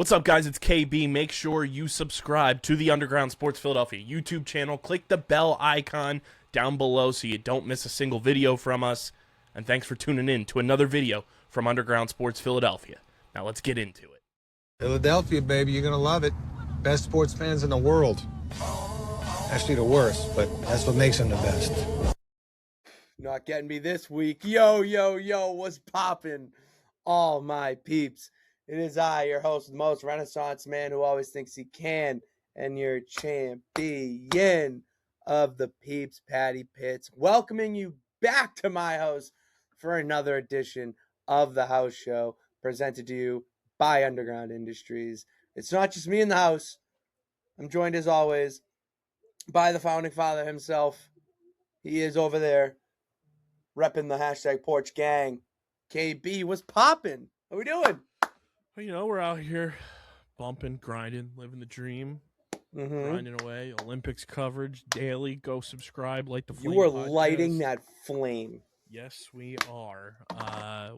What's up, guys? It's KB. Make sure you subscribe to the Underground Sports Philadelphia YouTube channel. Click the bell icon down below so you don't miss a single video from us. And thanks for tuning in to another video from Underground Sports Philadelphia. Now let's get into it. Philadelphia, baby, you're going to love it. Best sports fans in the world. Actually, the worst, but that's what makes them the best. Not getting me this week. Yo, what's poppin'? All my peeps. It is I, your host, the most Renaissance man who always thinks he can, and your champion of the peeps, Patty Pitts, welcoming you back to my house for another edition of the house show presented to you by Underground Industries. It's not just me in the house. I'm joined, as always, by the founding father himself. He is over there repping the hashtag Porch Gang. KB, what's poppin'? How we doing? Well, you know, we're out here bumping, grinding, living the dream, grinding away. Olympics coverage daily. Go subscribe, like the Flame You are podcast. lighting that flame. Yes, we are.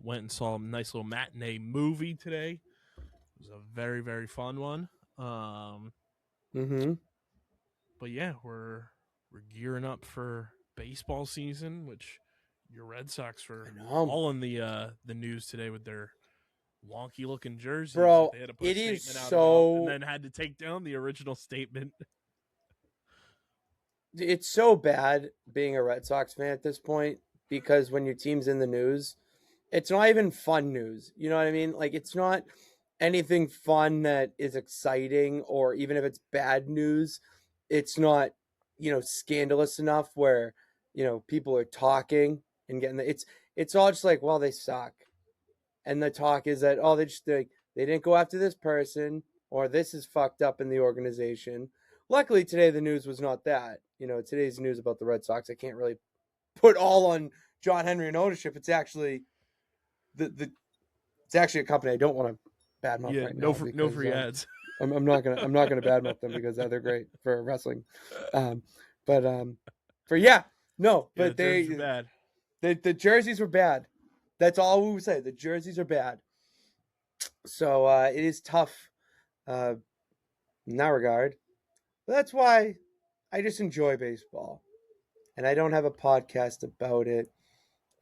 Went and saw a nice little matinee movie today. It was a very, very fun one. But yeah, we're gearing up for baseball season, which your Red Sox were all in the news today with their wonky looking jerseys. Bro, they had to put it a is statement out so... and then had to take down the original statement. It's so bad being a Red Sox fan at this point, because when your team's in the news, it's not even fun news. You know what I mean? Like, it's not anything fun that is exciting, or even if it's bad news, it's not, scandalous enough where, people are talking and getting it's all just like, well, they suck. And the talk is that, they didn't go after this person, or this is fucked up in the organization. Luckily today the news was not that. Today's news about the Red Sox, I can't really put all on John Henry and ownership. It's actually it's actually a company I don't want to badmouth right now. No free ads. I'm not gonna badmouth them because they're great for wrestling. The jerseys were bad. That's all we would say. The jerseys are bad. So it is tough in that regard. But that's why I just enjoy baseball. And I don't have a podcast about it.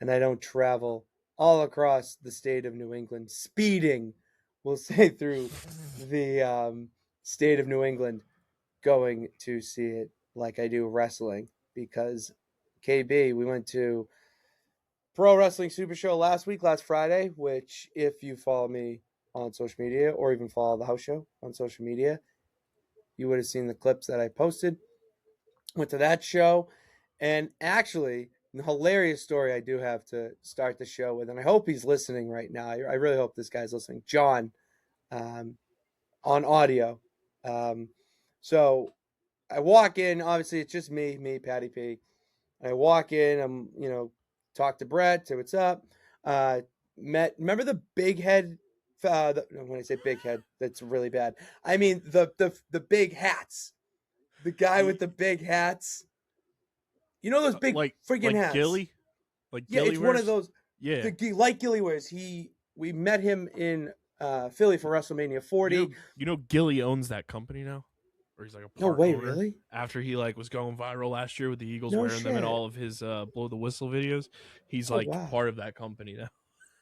And I don't travel all across the state of New England, speeding, we'll say, through the state of New England, going to see it like I do wrestling. Because, KB, we went to Pro Wrestling Super Show last Friday, which, if you follow me on social media or even follow the house show on social media, you would have seen the clips that I posted. Went to that show, and actually, the hilarious story I do have to start the show with, and I hope he's listening right now. I really hope this guy's listening. John, on audio. So I walk in, obviously it's just me, Patty P. I walk in, I'm, talk to Brett, say what's up. Remember the big head? When I say big head, that's really bad. I mean the big hats. The guy with the big hats. You know those big freaking hats. Gilly? Yeah, Gilly it's wears? one of those. Yeah. Like Gilly wears. We met him in Philly for WrestleMania 40. You know Gilly owns that company now? Or he's like a part No way, owner. really? After he was going viral last year with the Eagles No wearing them in shit. all of his blow the whistle videos, he's wow. part of that company now.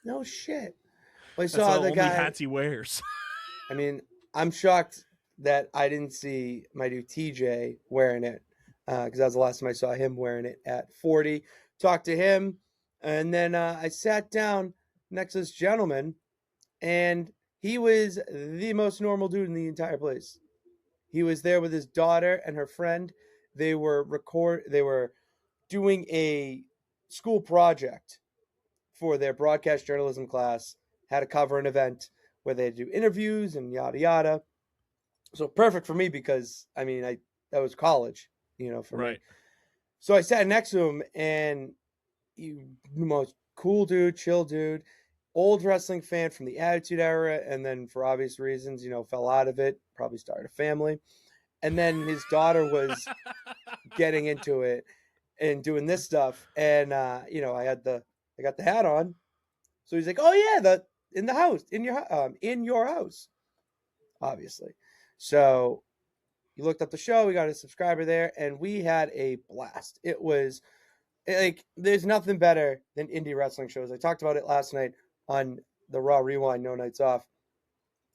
No shit. Well, I That's saw the the only guy. hats he wears. I mean, I'm shocked that I didn't see my dude TJ wearing it, because that was the last time I saw him wearing it at 40. Talked to him, and then I sat down next to this gentleman, and he was the most normal dude in the entire place. He was there with his daughter and her friend. They were doing a school project for their broadcast journalism class, had to cover an event where they do interviews and yada yada. So perfect for me, because that was college, for me. So I sat next to him, and the most cool dude, chill dude, old wrestling fan from the Attitude Era, and then for obvious reasons, fell out of it, probably started a family. And then his daughter was getting into it and doing this stuff. And, I got the hat on. So he's like, oh yeah, in your house. obviously. So you looked up the show, we got a subscriber there, and we had a blast. It was like there's nothing better than indie wrestling shows. I talked about it last night on the Raw Rewind, No Nights Off.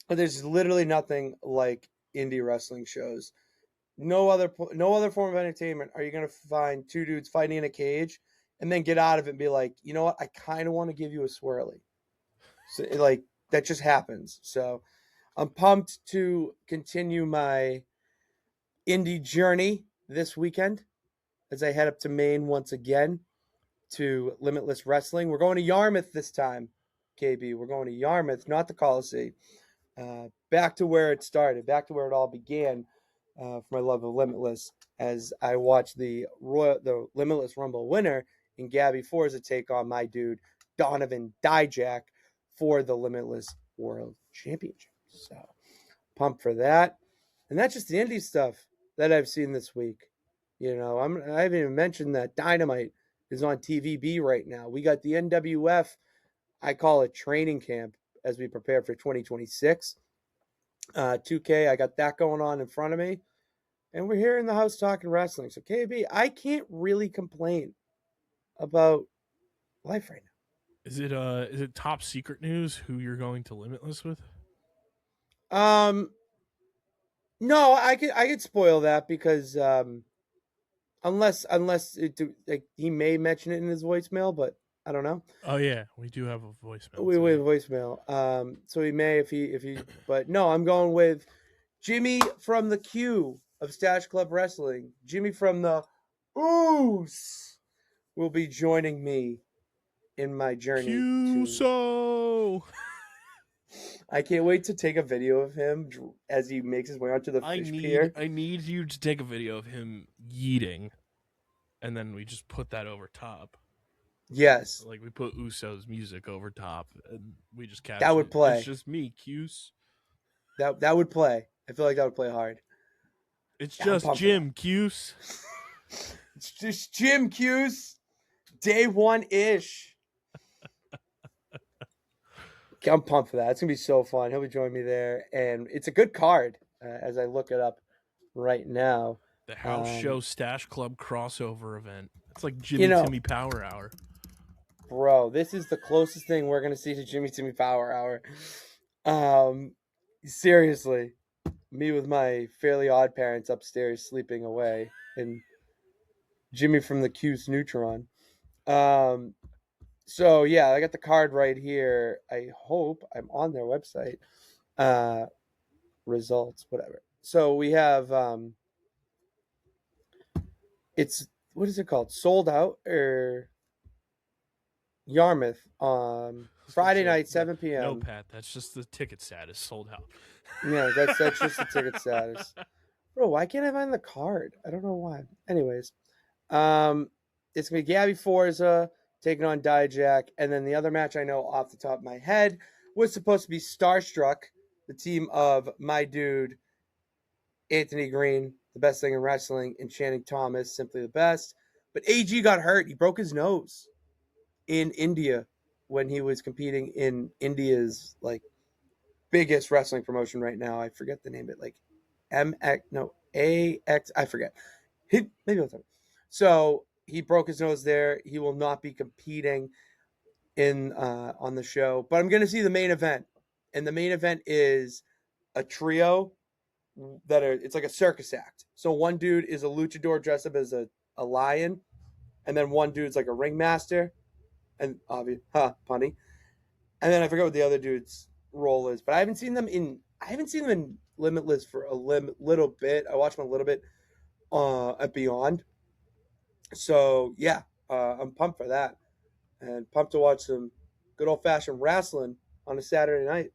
But there's literally nothing like indie wrestling shows. No other form of entertainment are you gonna find two dudes fighting in a cage and then get out of it and be like, you know what, I kind of want to give you a swirly. So like that just happens. So I'm pumped to continue my indie journey this weekend as I head up to Maine once again to Limitless Wrestling. We're going to Yarmouth this time, KB. We're going to Yarmouth, not the Coliseum. Back to where it started, back to where it all began for my love of Limitless as I watched the Limitless Rumble winner in Gabby Forza take on my dude, Donovan Dijak, for the Limitless World Championship. So pumped for that. And that's just the indie stuff that I've seen this week. You know, I haven't even mentioned that Dynamite is on TVB right now. We got the NWF, I call it training camp as we prepare for 2026. 2K, I got that going on in front of me. And we're here in the house talking wrestling. So KB, I can't really complain about life right now. Is it top secret news who you're going to Limitless with? No, I could spoil that because unless like he may mention it in his voicemail, but I don't know. Oh yeah, we do have a voicemail. We have a voicemail. So he may if he but no, I'm going with Jimmy from the Q of Stash Club Wrestling. Jimmy from the Oos will be joining me in my journey So I can't wait to take a video of him as he makes his way onto the fish pier. I need you to take a video of him yeeting, and then we just put that over top. Yes. Like we put Uso's music over top, and we just capture that would play. It's just me, Cuse. That would play. I feel like that would play hard. It's just Jim Cuse. It's just Jim Cuse. Day one ish. I'm pumped for that. It's gonna be so fun. He'll be joining me there, and it's a good card as I look it up right now. The House Show Stash Club crossover event. It's like Jimmy Timmy Power Hour. Bro, this is the closest thing we're gonna see to Jimmy Timmy Power Hour. Seriously, me with my Fairly Odd Parents upstairs sleeping away, and Jimmy from the Cuse Neutron. So yeah, I got the card right here. I hope I'm on their website. Results, whatever. So we have it's what is it called? Sold out or Yarmouth Friday night, 7 p.m. No, Pat, that's just the ticket status. Sold out. Yeah, that's just the ticket status. Bro, why can't I find the card? I don't know why. Anyways, it's gonna be Gabby Forza taking on Dijak, and then the other match I know off the top of my head was supposed to be Starstruck, the team of my dude Anthony Green, the best thing in wrestling, and Channing Thomas, simply the best. But AG got hurt. He broke his nose in India when he was competing in India's like biggest wrestling promotion right now. I forget the name of it, like AX. I forget. Maybe I'll tell you. So he broke his nose there. He will not be competing in on the show. But I'm going to see the main event, and the main event is a trio it's like a circus act. So one dude is a luchador dressed up as a lion, and then one dude's like a ringmaster, and punny. And then I forget what the other dude's role is, but I haven't seen them in Limitless for a little bit. I watched them a little bit at Beyond. So yeah, I'm pumped for that, and pumped to watch some good old fashioned wrestling on a Saturday night.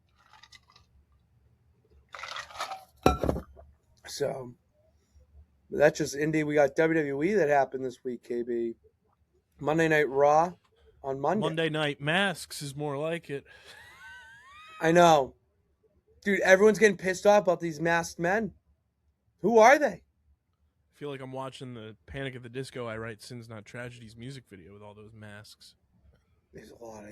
So that's just indie. We got WWE that happened this week, KB. Monday Night Raw on Monday. Monday Night Masks is more like it. I know. Dude, everyone's getting pissed off about these masked men. Who are they? I feel like I'm watching the Panic at the Disco I Write Sins Not Tragedies music video with all those masks. There's a lot of,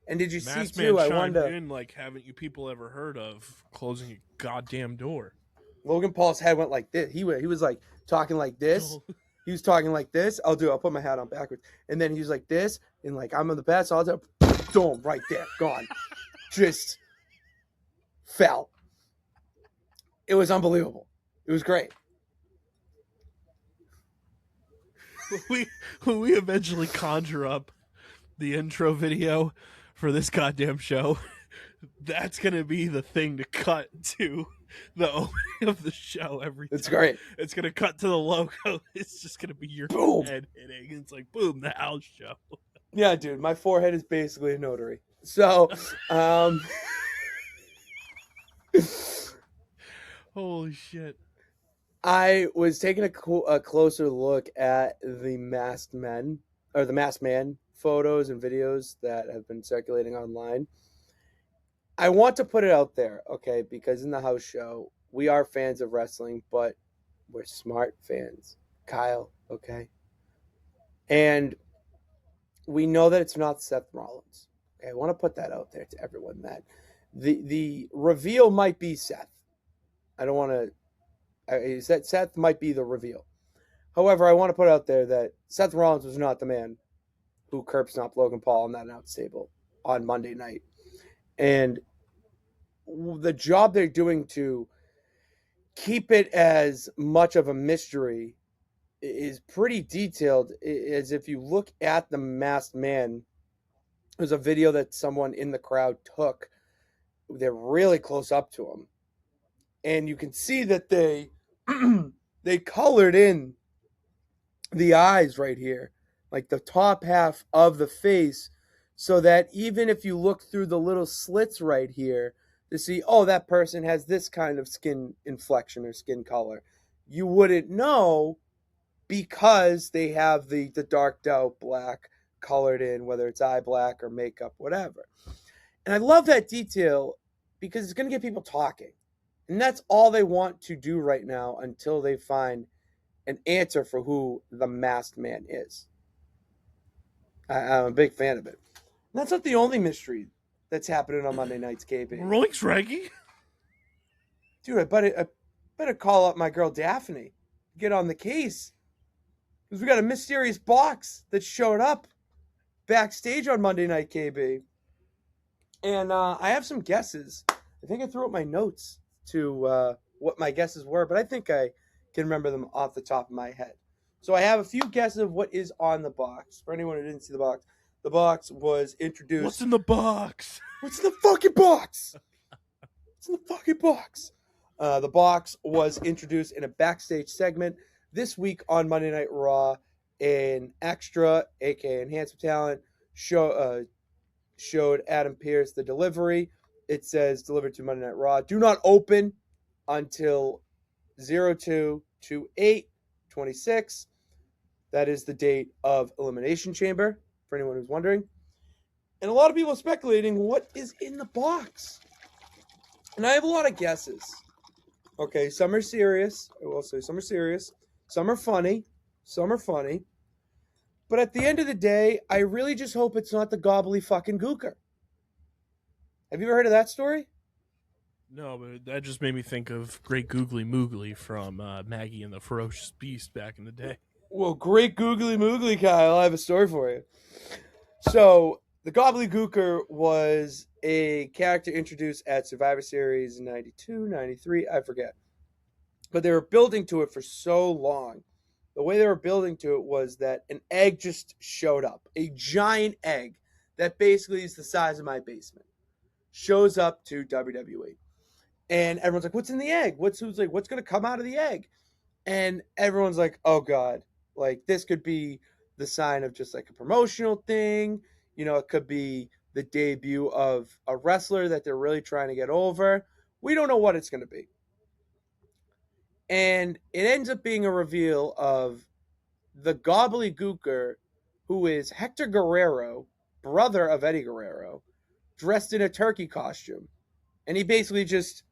And did you see Masked too? Man I chimed wonder. in like, haven't you people ever heard of closing a goddamn door? Logan Paul's head went like this. He was like talking like this. He was talking like this. I'll put my hat on backwards. And then he was like this. And like, I'm on the best. I'll do boom, right there. Gone. Just fell. It was unbelievable. It was great. When we eventually conjure up the intro video for this goddamn show, that's gonna be the thing to cut to the opening of the show every time. It's great. It's gonna cut to the logo. It's just gonna be your Boom. head hitting. It's like, boom, the house show. Yeah, dude, my forehead is basically a notary. So, holy shit. I was taking a closer look at the masked men, or the masked man photos and videos that have been circulating online. I want to put it out there, okay, because in the house show, we are fans of wrestling, but we're smart fans, Kyle, okay? And we know that it's not Seth Rollins. Okay, I want to put that out there to everyone that the reveal might be Seth. I don't want to. Seth might be the reveal. However, I want to put out there that Seth Rollins was not the man who curb stomped Logan Paul on that announce table on Monday night. And the job they're doing to keep it as much of a mystery is pretty detailed. As if you look at the masked man, there's a video that someone in the crowd took. They're really close up to him. And you can see that they colored in the eyes right here, like the top half of the face, so that even if you look through the little slits right here to see, oh, that person has this kind of skin inflection or skin color, you wouldn't know because they have the darked out black colored in, whether it's eye black or makeup, whatever. And I love that detail because it's going to get people talking. And that's all they want to do right now until they find an answer for who the masked man is. I'm a big fan of it. And that's not the only mystery that's happening on Monday nights, KB. Roinks, Reggie. Dude, I better call up my girl Daphne. Get on the case. Because we got a mysterious box that showed up backstage on Monday night, KB. And I have some guesses. I think I threw up my notes to what my guesses were, but I think I can remember them off the top of my head. So I have a few guesses of what is on the box. For anyone who didn't see the box was introduced. What's in the box? What's in the fucking box? What's in the fucking box? The box was introduced in a backstage segment this week on Monday Night Raw. An extra, aka Enhancement Talent, showed Adam Pearce the delivery. It says delivered to Monday Night Raw. Do not open until 02/28/26. That is the date of Elimination Chamber, for anyone who's wondering. And a lot of people are speculating what is in the box. And I have a lot of guesses. Okay, some are serious. I will say some are serious. Some are funny. Some are funny. But at the end of the day, I really just hope it's not the gobbly fucking gooker. Have you ever heard of that story? No, but that just made me think of Great Googly Moogly from Maggie and the Ferocious Beast back in the day. Well, great googly moogly, Kyle. I have a story for you. So, the Gobbledygooker was a character introduced at Survivor Series 92, 93, I forget. But they were building to it for so long. The way they were building to it was that an egg just showed up. A giant egg that basically is the size of my basement shows up to WWE. And everyone's like, what's in the egg? What's going to come out of the egg? And everyone's like, oh God, like this could be the sign of just like a promotional thing. You know, it could be the debut of a wrestler that they're really trying to get over. We don't know what it's going to be. And it ends up being a reveal of the Gobbledygooker, who is Hector Guerrero, brother of Eddie Guerrero, dressed in a turkey costume. And he basically just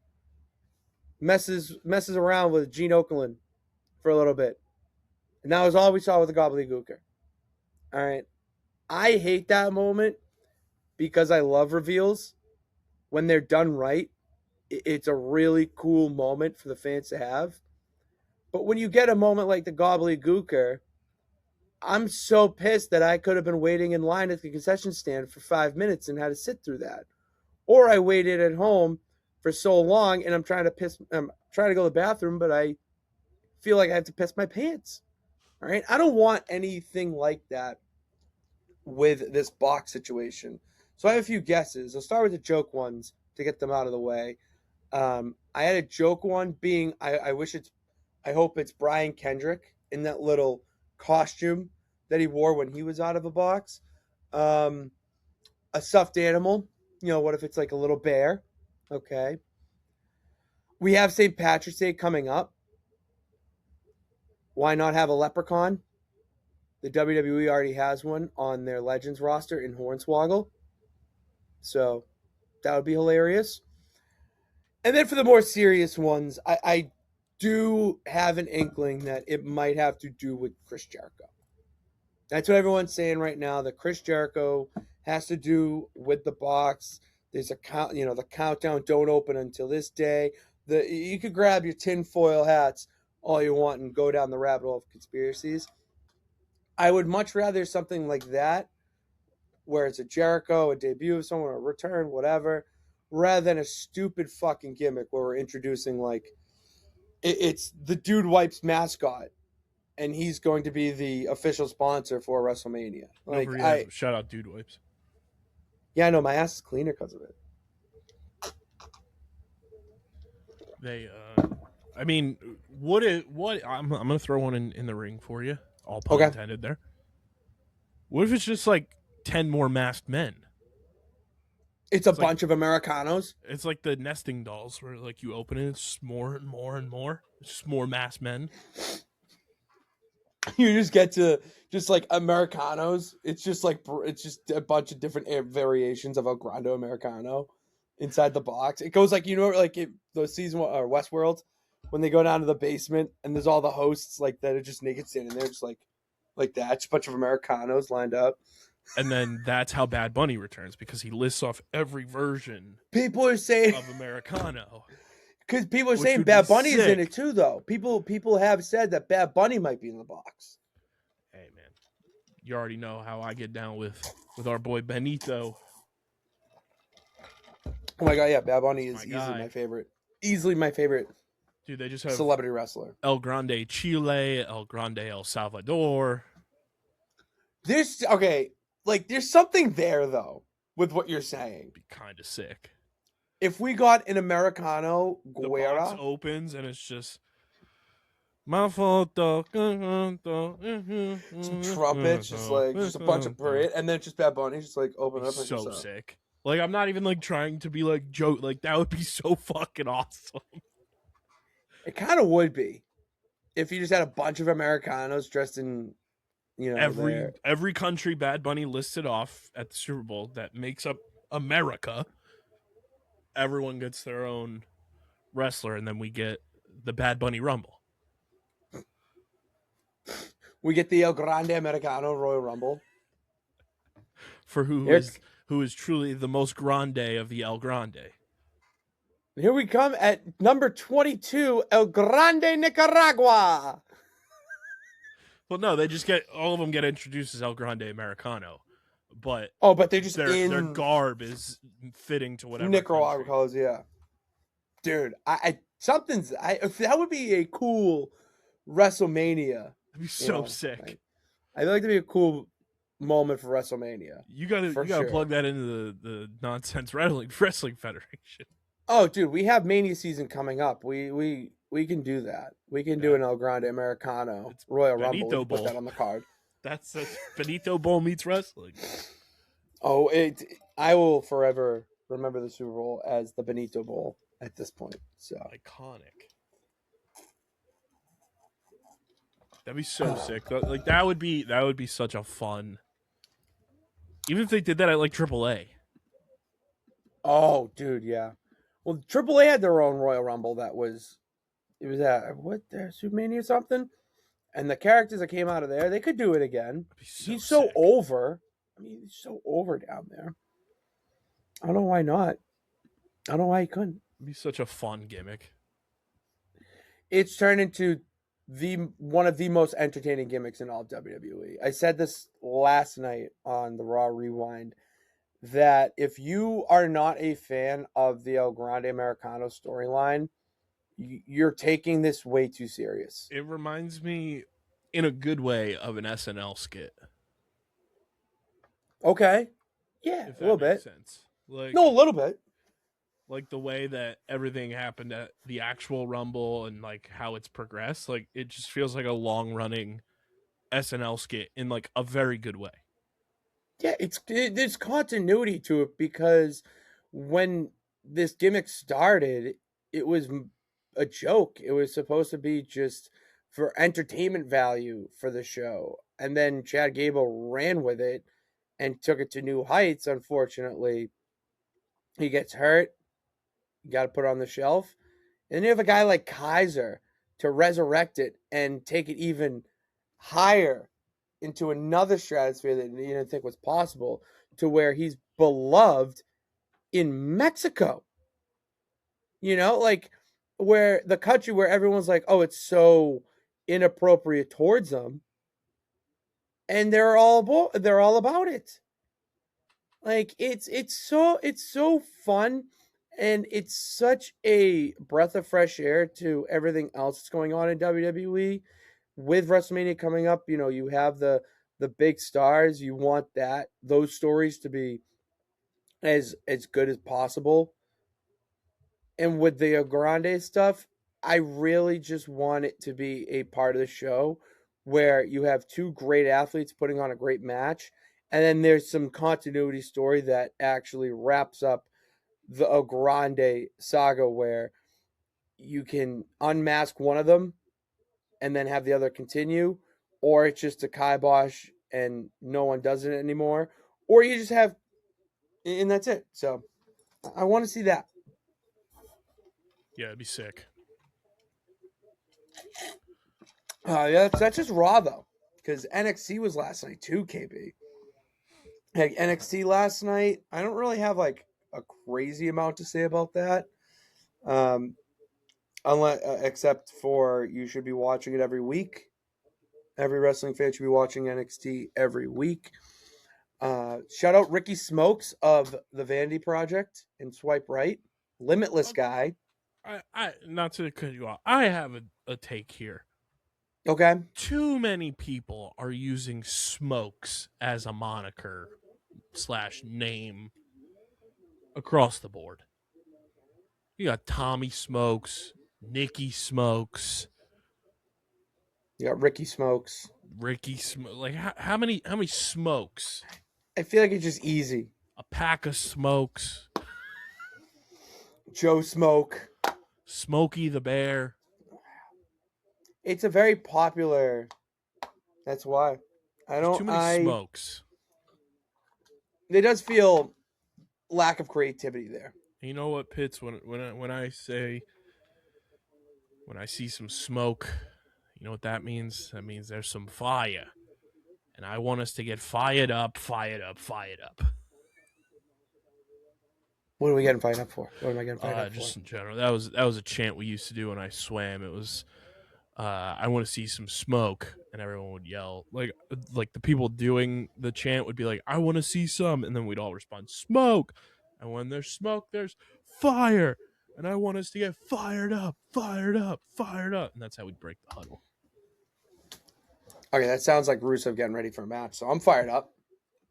messes around with Gene Okerlund for a little bit. And that was all we saw with the Gobbledygooker. All right. I hate that moment because I love reveals. When they're done right, it's a really cool moment for the fans to have. But when you get a moment like the gobbledygooker, I'm so pissed that I could have been waiting in line at the concession stand for 5 minutes and had to sit through that. Or I waited at home for so long and I'm trying to go to the bathroom, but I feel like I have to piss my pants. All right. I don't want anything like that with this box situation. So I have a few guesses. I'll start with the joke ones to get them out of the way. I had a joke one being I hope it's Brian Kendrick in that little costume that he wore when he was out of a box. A stuffed animal. What if it's like a little bear? Okay. We have St. Patrick's Day coming up. Why not have a leprechaun? The WWE already has one on their Legends roster in Hornswoggle. So that would be hilarious. And then for the more serious ones, I do have an inkling that it might have to do with Chris Jericho. That's what everyone's saying right now, that Chris Jericho has to do with the box. There's a the countdown don't open until this day. You could grab your tinfoil hats all you want and go down the rabbit hole of conspiracies. I would much rather something like that, where it's a Jericho, a debut of someone, a return, whatever, rather than a stupid fucking gimmick where we're introducing it's the Dude Wipes mascot, and he's going to be the official sponsor for WrestleMania. Shout out Dude Wipes. Yeah, I know, my ass is cleaner because of it. They, I mean, I'm gonna throw one in the ring for you. All pun intended there. What if it's just like 10 more masked men? It's a bunch of Americanos. It's like the nesting dolls where like you open it, it's just more and more and more. It's just more masked men. You just get to just like Americanos. It's just a bunch of different variations of El Grande Americano inside the box. It goes like, the season or Westworld when they go down to the basement and there's all the hosts like that are just naked standing there, just like that, just a bunch of Americanos lined up. And then that's how Bad Bunny returns, because he lists off every version. People are saying of Americano. Because people are saying Bad Bunny is in it too, though. People have said that Bad Bunny might be in the box. Hey, man. You already know how I get down with our boy Benito. Oh my God, yeah. Bad Bunny is easily my favorite. Easily my favorite. Dude, they just have celebrity wrestler. El Grande Chile, El Grande El Salvador. There's something there, though, with what you're saying. It'd be kind of sick. If we got an Americano Guerra, the box opens and it's just my photo, some trumpets, just a bunch of parade, and then just Bad Bunny, just like open up. And so sick. Like, I'm not even like trying to be like joke. Like, that would be so fucking awesome. It kind of would be if you just had a bunch of Americanos dressed in, every country Bad Bunny listed off at the Super Bowl that makes up America. Everyone gets their own wrestler, and then we get the Bad Bunny Rumble. We get the El Grande Americano Royal Rumble. For who is truly the most grande of the El Grande. Here we come at number 22, El Grande Nicaragua. Well, no, they just all of them get introduced as El Grande Americano. But they just their garb is fitting to whatever Nicaragua colors, yeah. Dude, that would be a cool WrestleMania. That'd be so sick. I feel like that'd be a cool moment for WrestleMania. You gotta plug that into the Nonsense Wrestling Federation. Oh, dude, we have Mania season coming up. We can do that. We can do an El Grande Americano Royal Benito Rumble. Bowl. Put that on the card. That's Benito Bowl meets wrestling. Oh, I will forever remember the Super Bowl as the Benito Bowl at this point. So iconic. That'd be so sick. Like that would be such a fun. Even if they did that at like AAA. Oh, dude, yeah. Well, AAA had their own Royal Rumble. It was at Supermania or something. And the characters that came out of there, they could do it again. He's so over. I mean, he's so over down there. I don't know why not. I don't know why he couldn't. It'd be such a fun gimmick. It's turned into one of the most entertaining gimmicks in all of WWE. I said this last night on the Raw Rewind that if you are not a fan of the El Grande Americano storyline, you're taking this way too serious. It reminds me, in a good way, of an SNL skit. Okay. Yeah, If a little that makes bit. sense. Like, No, a little bit. like the way that everything happened at the actual Rumble and like how it's progressed. Like, it just feels like a long running SNL skit in like a very good way. Yeah, there's continuity to it because when this gimmick started, it was a joke. It was supposed to be just for entertainment value for the show. And then Chad Gable ran with it and took it to new heights. Unfortunately, he gets hurt. You got to put it on the shelf. And you have a guy like Kaiser to resurrect it and take it even higher into another stratosphere that you didn't think was possible, to where he's beloved in Mexico. You know, like where the country where everyone's like, oh, it's so inappropriate towards them. And they're all about it. Like it's so fun, and it's such a breath of fresh air to everything else that's going on in WWE. With WrestleMania coming up, you know, you have the big stars. You want those stories to be as good as possible. And with the Grande stuff, I really just want it to be a part of the show where you have two great athletes putting on a great match, and then there's some continuity story that actually wraps up the Grande saga where you can unmask one of them and then have the other continue, or it's just a kibosh and no one does it anymore, or you just have, and that's it. So I want to see that. Yeah, it'd be sick. Yeah, that's just Raw though, because NXT was last night too. KB, like NXT last night, I don't really have like a crazy amount to say about that, unless except for you should be watching it every week. Every wrestling fan should be watching NXT every week. Shout out Ricky Smokes of the Vandy Project and Swipe Right, Limitless guy. I not to cut you off. I have a take here. Okay, Too many people are using Smokes as a moniker / name across the board. You got Tommy Smokes, Nikki Smokes, you got Ricky Smokes. Ricky Smokes. Like how many Smokes? I feel like it's just easy. A pack of Smokes. Joe Smoke. Smokey the Bear. It's a very popular. That's why. There's too many Smokes. It does feel lack of creativity there. You know what, Pitts? When I see some smoke, you know what that means? That means there's some fire, and I want us to get fired up, fired up, fired up. What are we getting fired up for? What am I getting fired up Just for? in general, that was a chant we used to do when I swam. It was, I want to see some smoke, and everyone would yell like the people doing the chant would be like, I want to see some, and then we'd all respond, smoke. And when there's smoke, there's fire. And I want us to get fired up, fired up, fired up. And that's how we break the huddle. Okay, that sounds like Rusev getting ready for a match. So I'm fired up.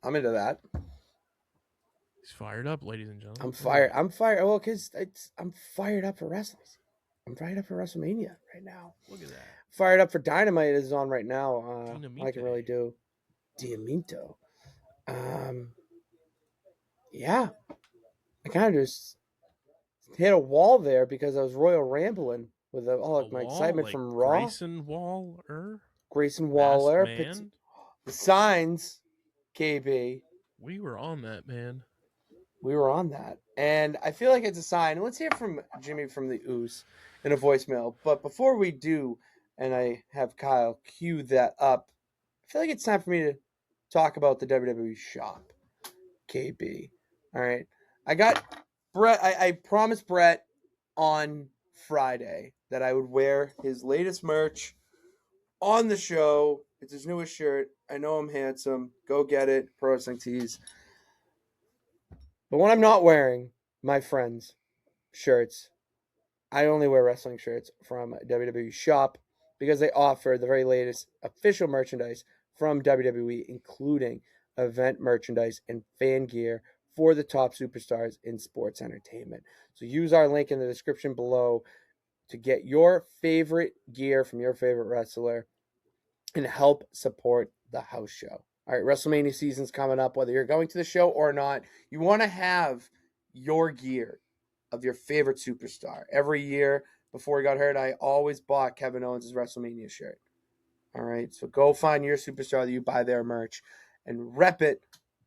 I'm into that. He's fired up, ladies and gentlemen. I'm fired. Well, because I'm fired up for wrestling. I'm fired up for WrestleMania right now. Look at that. Fired up for Dynamite is on right now. All I can really do. Diamito. Yeah. I kind of just hit a wall there because I was Royal Rambling with all of my excitement from Raw. Grayson Waller? Grayson Waller. The signs, KB. We were on that, man. We were on that. And I feel like it's a sign. Let's hear from Jimmy from the Oos in a voicemail. But before we do, and I have Kyle cue that up, I feel like it's time for me to talk about the WWE Shop, KB. All right. I got Brett. I promised Brett on Friday that I would wear his latest merch on the show. It's his newest shirt. I know I'm handsome. Go get it. Pro Wrestling Tees. But when I'm not wearing my friends' shirts, I only wear wrestling shirts from WWE Shop because they offer the very latest official merchandise from WWE, including event merchandise and fan gear for the top superstars in sports entertainment. So use our link in the description below to get your favorite gear from your favorite wrestler and help support the house show. All right, WrestleMania season's coming up. Whether you're going to the show or not, you want to have your gear of your favorite superstar. Every year before he got hurt, I always bought Kevin Owens' WrestleMania shirt. All right, so go find your superstar that you buy their merch and rep it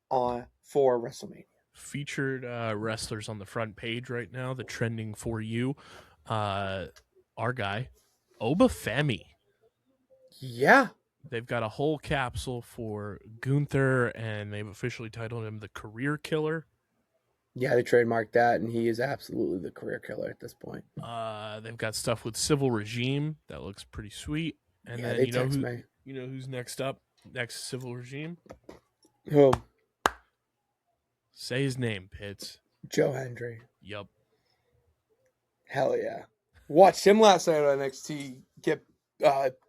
for WrestleMania. Featured wrestlers on the front page right now. The trending for you, our guy, Obafemi. Yeah. They've got a whole capsule for Gunther, and they've officially titled him the Career Killer. Yeah, they trademarked that, and he is absolutely the career killer at this point. They've got stuff with Civil Regime that looks pretty sweet. And Yeah, then they you know text me. you know who's next up? Next Civil Regime? Who? Say his name, Pitts. Joe Hendry. Yup. Hell yeah. Watched him last night on NXT get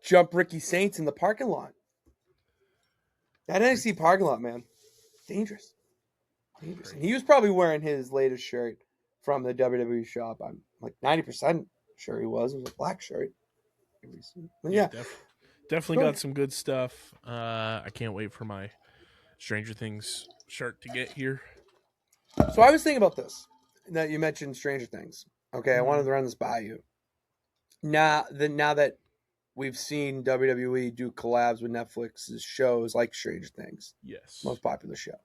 jump Ricky Saints in the parking lot. That NXT parking lot, man. Dangerous. Dangerous. And he was probably wearing his latest shirt from the WWE Shop. I'm like 90% sure he was. It was a black shirt. But yeah. Definitely got some good stuff. I can't wait for my Stranger Things shirt to get here. So I was thinking about this. That you mentioned Stranger Things. Okay, I wanted to run this by you. Now that we've seen WWE do collabs with Netflix's shows like Stranger Things. Yes. Most popular show.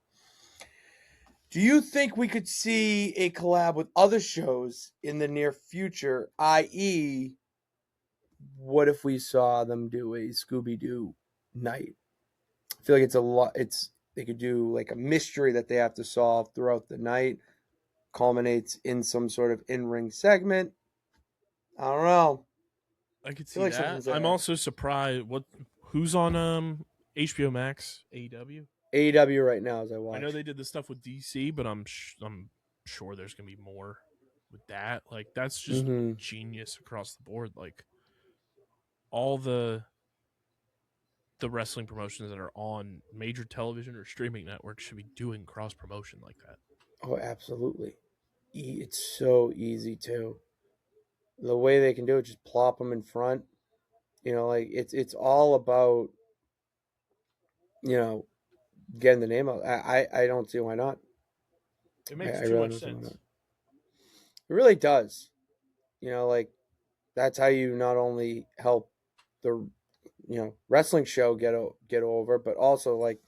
Do you think we could see a collab with other shows in the near future? I.e., what if we saw them do a Scooby-Doo night? I feel like it's a lot. They could do like a mystery that they have to solve throughout the night, culminates in some sort of in-ring segment. I don't know. I could see like that. I'm also surprised. Who's on HBO Max? AEW. AEW right now, as I watch. I know they did the stuff with DC, but I'm sure there's gonna be more with that. Like that's just genius across the board. Like all the wrestling promotions that are on major television or streaming networks should be doing cross promotion like that. Oh, absolutely. It's so easy too. The way they can do it, just plop them in front. You know, like it's all about, you know, getting the name out. I don't see why not. It makes too much sense. It really does. You know, like that's how you not only help the wrestling show get over, but also like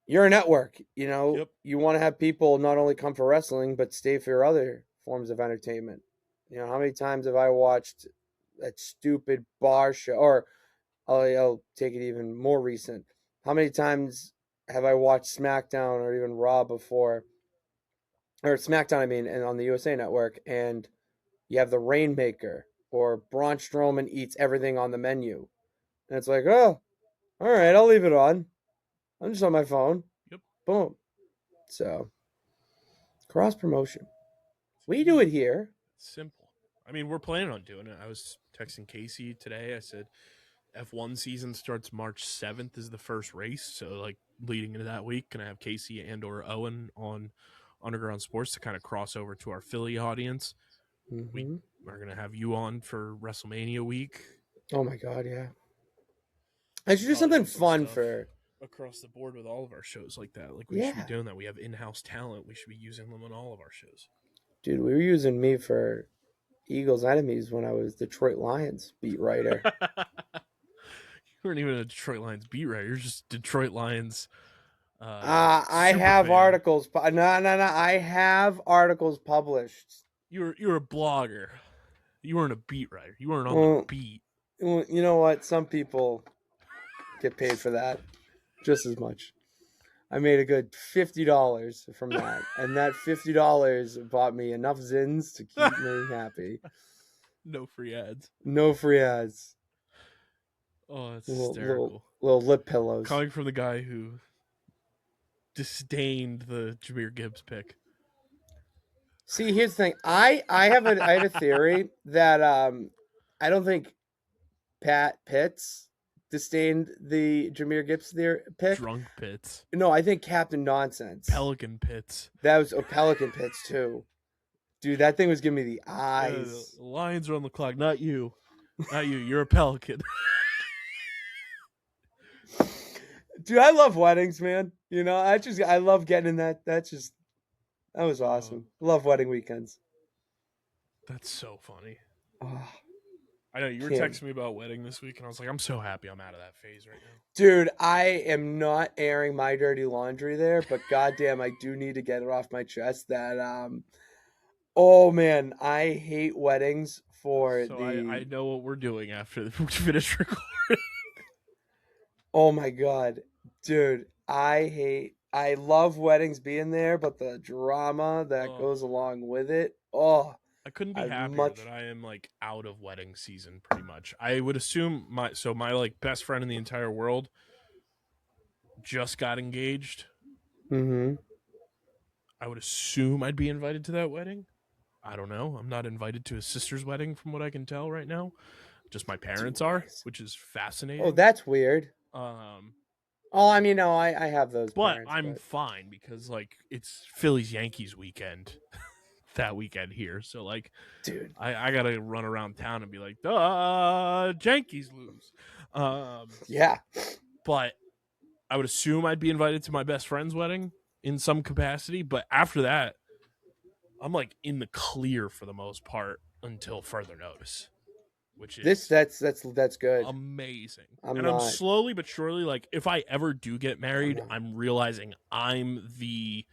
you're a network. You know, You want to have people not only come for wrestling but stay for your other forms of entertainment. You know, how many times have I watched that stupid bar show? Or I'll take it even more recent. How many times have I watched SmackDown or even Raw before? Or SmackDown, I mean, and on the USA Network, and you have the Rainmaker or Braun Strowman eats everything on the menu. And it's like, oh, all right, I'll leave it on. I'm just on my phone. Yep. Boom. So, cross promotion. We do it here. Simple. I mean, we're planning on doing it. I was texting Casey today. I said F1 season starts March 7th is the first race. So, like, leading into that week, gonna have Casey and or Owen on Underground Sports to kind of cross over to our Philly audience. We are gonna have you on for WrestleMania week. Oh my God, yeah. I should do something fun for across the board with all of our shows like that. Like we should be doing that. We have in-house talent. We should be using them on all of our shows. Dude, we were using me for Eagles Enemies when I was Detroit Lions beat writer. You weren't even a Detroit Lions beat writer. You're just Detroit Lions. I have articles. No. I have articles published. You're a blogger. You weren't a beat writer. You weren't on the beat. You know what? Some people get paid for that just as much. I made a good $50 from that, and that $50 bought me enough zins to keep me happy. No free ads. No free ads. Oh, that's hysterical. Little lip pillows. Coming from the guy who disdained the Jameer Gibbs pick. See, here's the thing. I have a theory that I don't think Pat Pitts disdained the Jameer Gibbs pick. Drunk Pitts. No, I think Captain Nonsense. Pelican Pitts. That was Pelican Pitts too. Dude, that thing was giving me the eyes. The Lions are on the clock, not you. Not you. You're a Pelican. Dude, I love weddings, man. You know, I love getting in that. That was awesome. Love wedding weekends. That's so funny. Oh, I know you were texting me about wedding this week, and I was like, I'm so happy I'm out of that phase right now. dude, I am not airing my dirty laundry there, but goddamn, I do need to get it off my chest that oh man, I hate weddings for so the. I know what we're doing after we finish recording. Oh my god, dude, I love weddings being there, but the drama that goes along with it. Oh, I couldn't be happier that I am like out of wedding season pretty much. I would assume my like best friend in the entire world just got engaged. Mm-hmm. I would assume I'd be invited to that wedding. I don't know. I'm not invited to his sister's wedding from what I can tell right now. Just my parents are, which is fascinating. Oh, that's weird. Oh, I mean, no, I have those. But parents, I'm fine because like it's Phillies Yankees weekend that weekend here. So like, dude, I gotta run around town and be like, Yankees lose. Yeah. But I would assume I'd be invited to my best friend's wedding in some capacity. But after that, I'm like in the clear for the most part until further notice. Which is that's good. Amazing. I'm slowly but surely, like, if I ever do get married, I'm realizing I'm the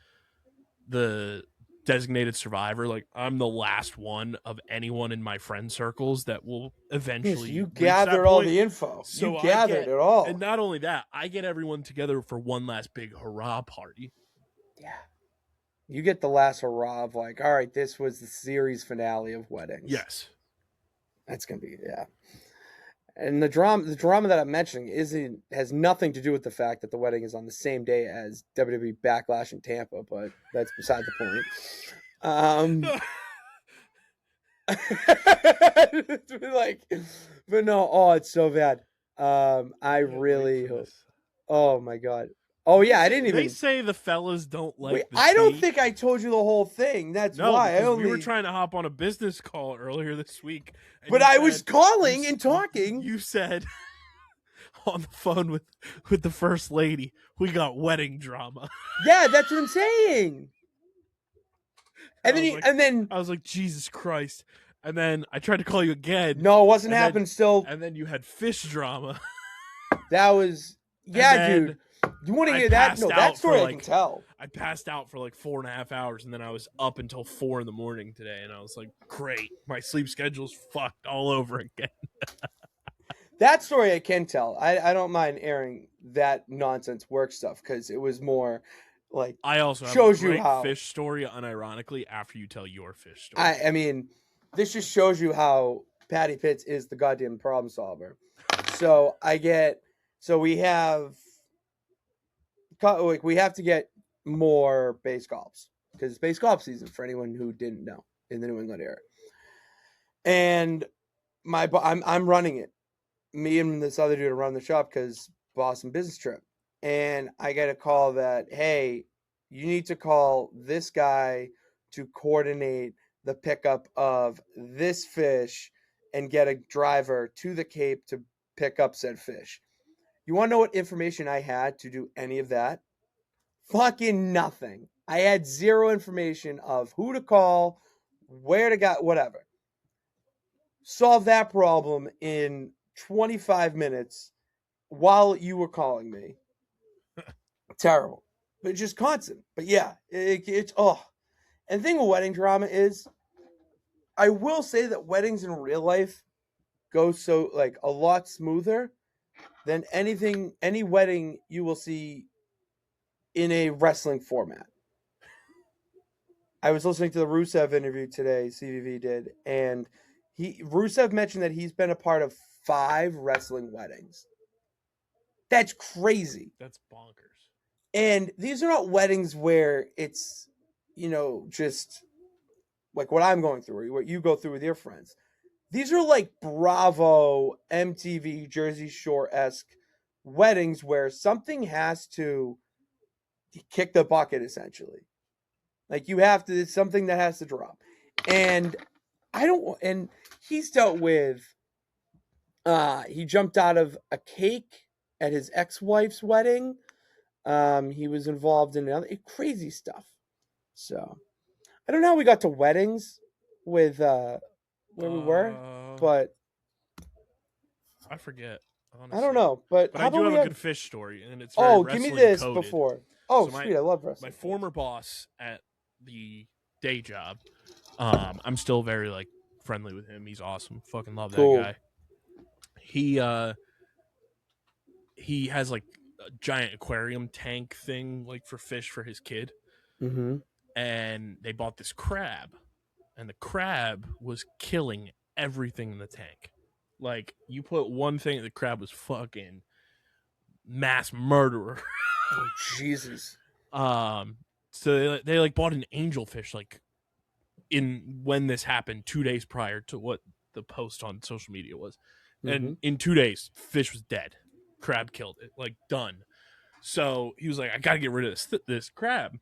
designated survivor. Like, I'm the last one of anyone in my friend circles that will eventually. Yes, you gathered all the info. So you gathered it all. And not only that, I get everyone together for one last big hurrah party. Yeah. You get the last hurrah of like, all right, this was the series finale of weddings. Yes. That's gonna be and the drama that I'm mentioning has nothing to do with the fact that the wedding is on the same day as WWE Backlash in Tampa, but that's beside the point. But no, oh, it's so bad. I really hope. Oh my god. Oh yeah, I didn't even. They say the fellas don't like. Wait, I don't think I told you the whole thing. That's why we were trying to hop on a business call earlier this week. But I was calling and talking. You said on the phone with the first lady, we got wedding drama. Yeah, that's what I'm saying. And then I was like, Jesus Christ. And then I tried to call you again. No, it wasn't happening still. And then you had fish drama. That was dude. You want to hear that? No, that story I can tell. I passed out for like 4.5 hours, and then I was up until 4 a.m. today, and I was like, great. My sleep schedule's fucked all over again. That story I can tell. I don't mind airing that nonsense work stuff, because it was more like I also shows have a you how fish story, unironically, after you tell your fish story. I mean, this just shows you how Patty Pitts is the goddamn problem solver. So we have to get more base golfs, because it's base golf season for anyone who didn't know in the New England area. And I'm running it. Me and this other dude are running the shop because Boston business trip. And I get a call that, hey, you need to call this guy to coordinate the pickup of this fish and get a driver to the Cape to pick up said fish. You want to know what information I had to do any of that? Fucking nothing. I had zero information of who to call, where to go, whatever. Solve that problem in 25 minutes while you were calling me. Terrible. But just constant. But yeah, it's And the thing with wedding drama is, I will say that weddings in real life go so like a lot smoother than any wedding you will see in a wrestling format. I was listening to the Rusev interview today, CVV did, and Rusev mentioned that he's been a part of 5 wrestling weddings. That's crazy. That's bonkers. And these are not weddings where it's, just like what I'm going through, or what you go through with your friends. These are like Bravo, MTV, Jersey Shore-esque weddings where something has to kick the bucket, essentially. Like it's something that has to drop. And he's dealt with, he jumped out of a cake at his ex-wife's wedding. He was involved in other crazy stuff. So, I don't know how we got to weddings with, where we were, but I forget. Honestly. I don't know. But I do have a good fish story, and it's very give me this coded. before. Oh, so sweet! I love wrestling. My former boss at the day job, I'm still very friendly with him. He's awesome. Fucking love that guy. He has a giant aquarium tank thing for fish for his kid. Mm-hmm. And they bought this crab, and the crab was killing everything in the tank. You put one thing, the crab was fucking mass murderer. Oh, Jesus. So they bought an angelfish when this happened 2 days prior to what the post on social media was. Mm-hmm. And in 2 days, fish was dead. Crab killed it. Done. So he was like, I gotta get rid of this crab.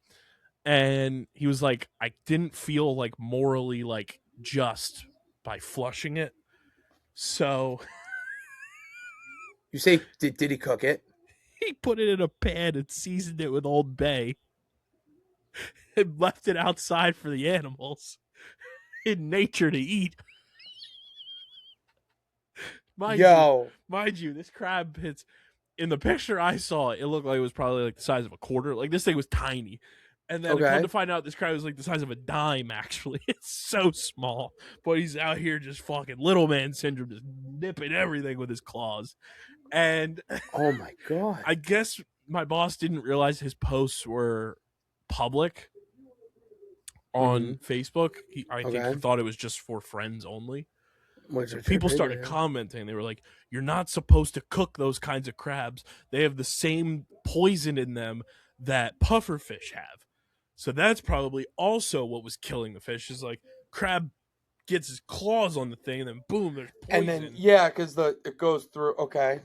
And he was like, I didn't feel morally just by flushing it. So you say, did he cook it? He put it in a pan and seasoned it with Old Bay and left it outside for the animals in nature to eat. Mind you, this crab hits. In the picture I saw, it looked like it was probably the size of a quarter. This thing was tiny. And then come to find out, this crab was the size of a dime, actually. It's so small. But he's out here just fucking little man syndrome, just nipping everything with his claws. And oh my God. I guess my boss didn't realize his posts were public on Facebook. I think he thought it was just for friends only. People started commenting. They were like, you're not supposed to cook those kinds of crabs. They have the same poison in them that pufferfish have. So that's probably also what was killing the fish. Is crab gets his claws on the thing, and then boom, there's poison. And then because it goes through. Okay.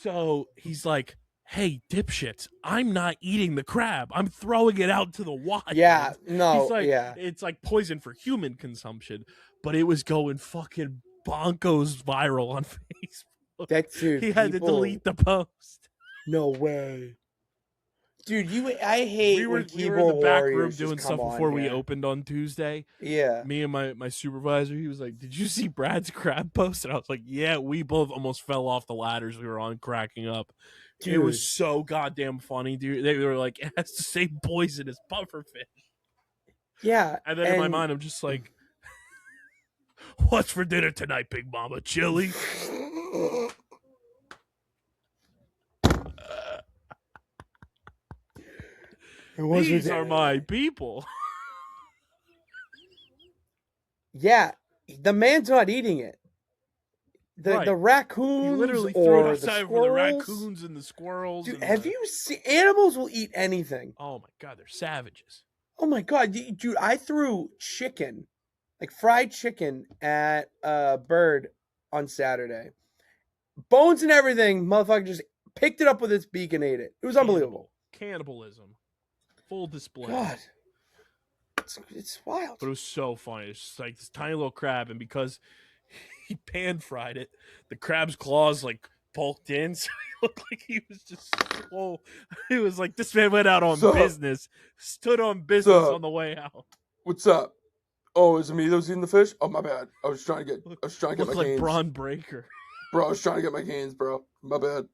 So he's like, "Hey, dipshits, I'm not eating the crab. I'm throwing it out to the wild." Yeah. No. It's poison for human consumption, but it was going fucking bonkos viral on Facebook. That's dude. He had to delete the post. No way. Dude, I hate when we were in the back room warriors doing stuff before we opened on Tuesday. Yeah. Me and my supervisor, he was like, "Did you see Brad's crab post?" And I was like, "Yeah." We both almost fell off the ladders we were on, cracking up. Dude. It was so goddamn funny, dude. They were like, "It has the same poison as pufferfish." Yeah. And then in my mind, I'm just like, "What's for dinner tonight, Big Mama? Chili?" These are my people. Yeah, the man's not eating it. The raccoons, he literally or threw it outside the for the raccoons and the squirrels. Dude, have you seen animals will eat anything? Oh my God, they're savages. Oh my God, dude! I threw chicken, fried chicken, at a bird on Saturday. Bones and everything, motherfucker just picked it up with its beak and ate it. It was unbelievable. Cannibalism. Full display. God. It's wild. But it was so funny. It's just this tiny little crab, and because he pan-fried it, the crab's claws bulked in, so he looked like he was just swole. It was like this man went out on business, stood on business on the way out. What's up? Oh, is it me that was eating the fish? Oh, my bad. I was trying to get my gains. Like Braun Breaker. Bro, I was trying to get my gains, bro. My bad.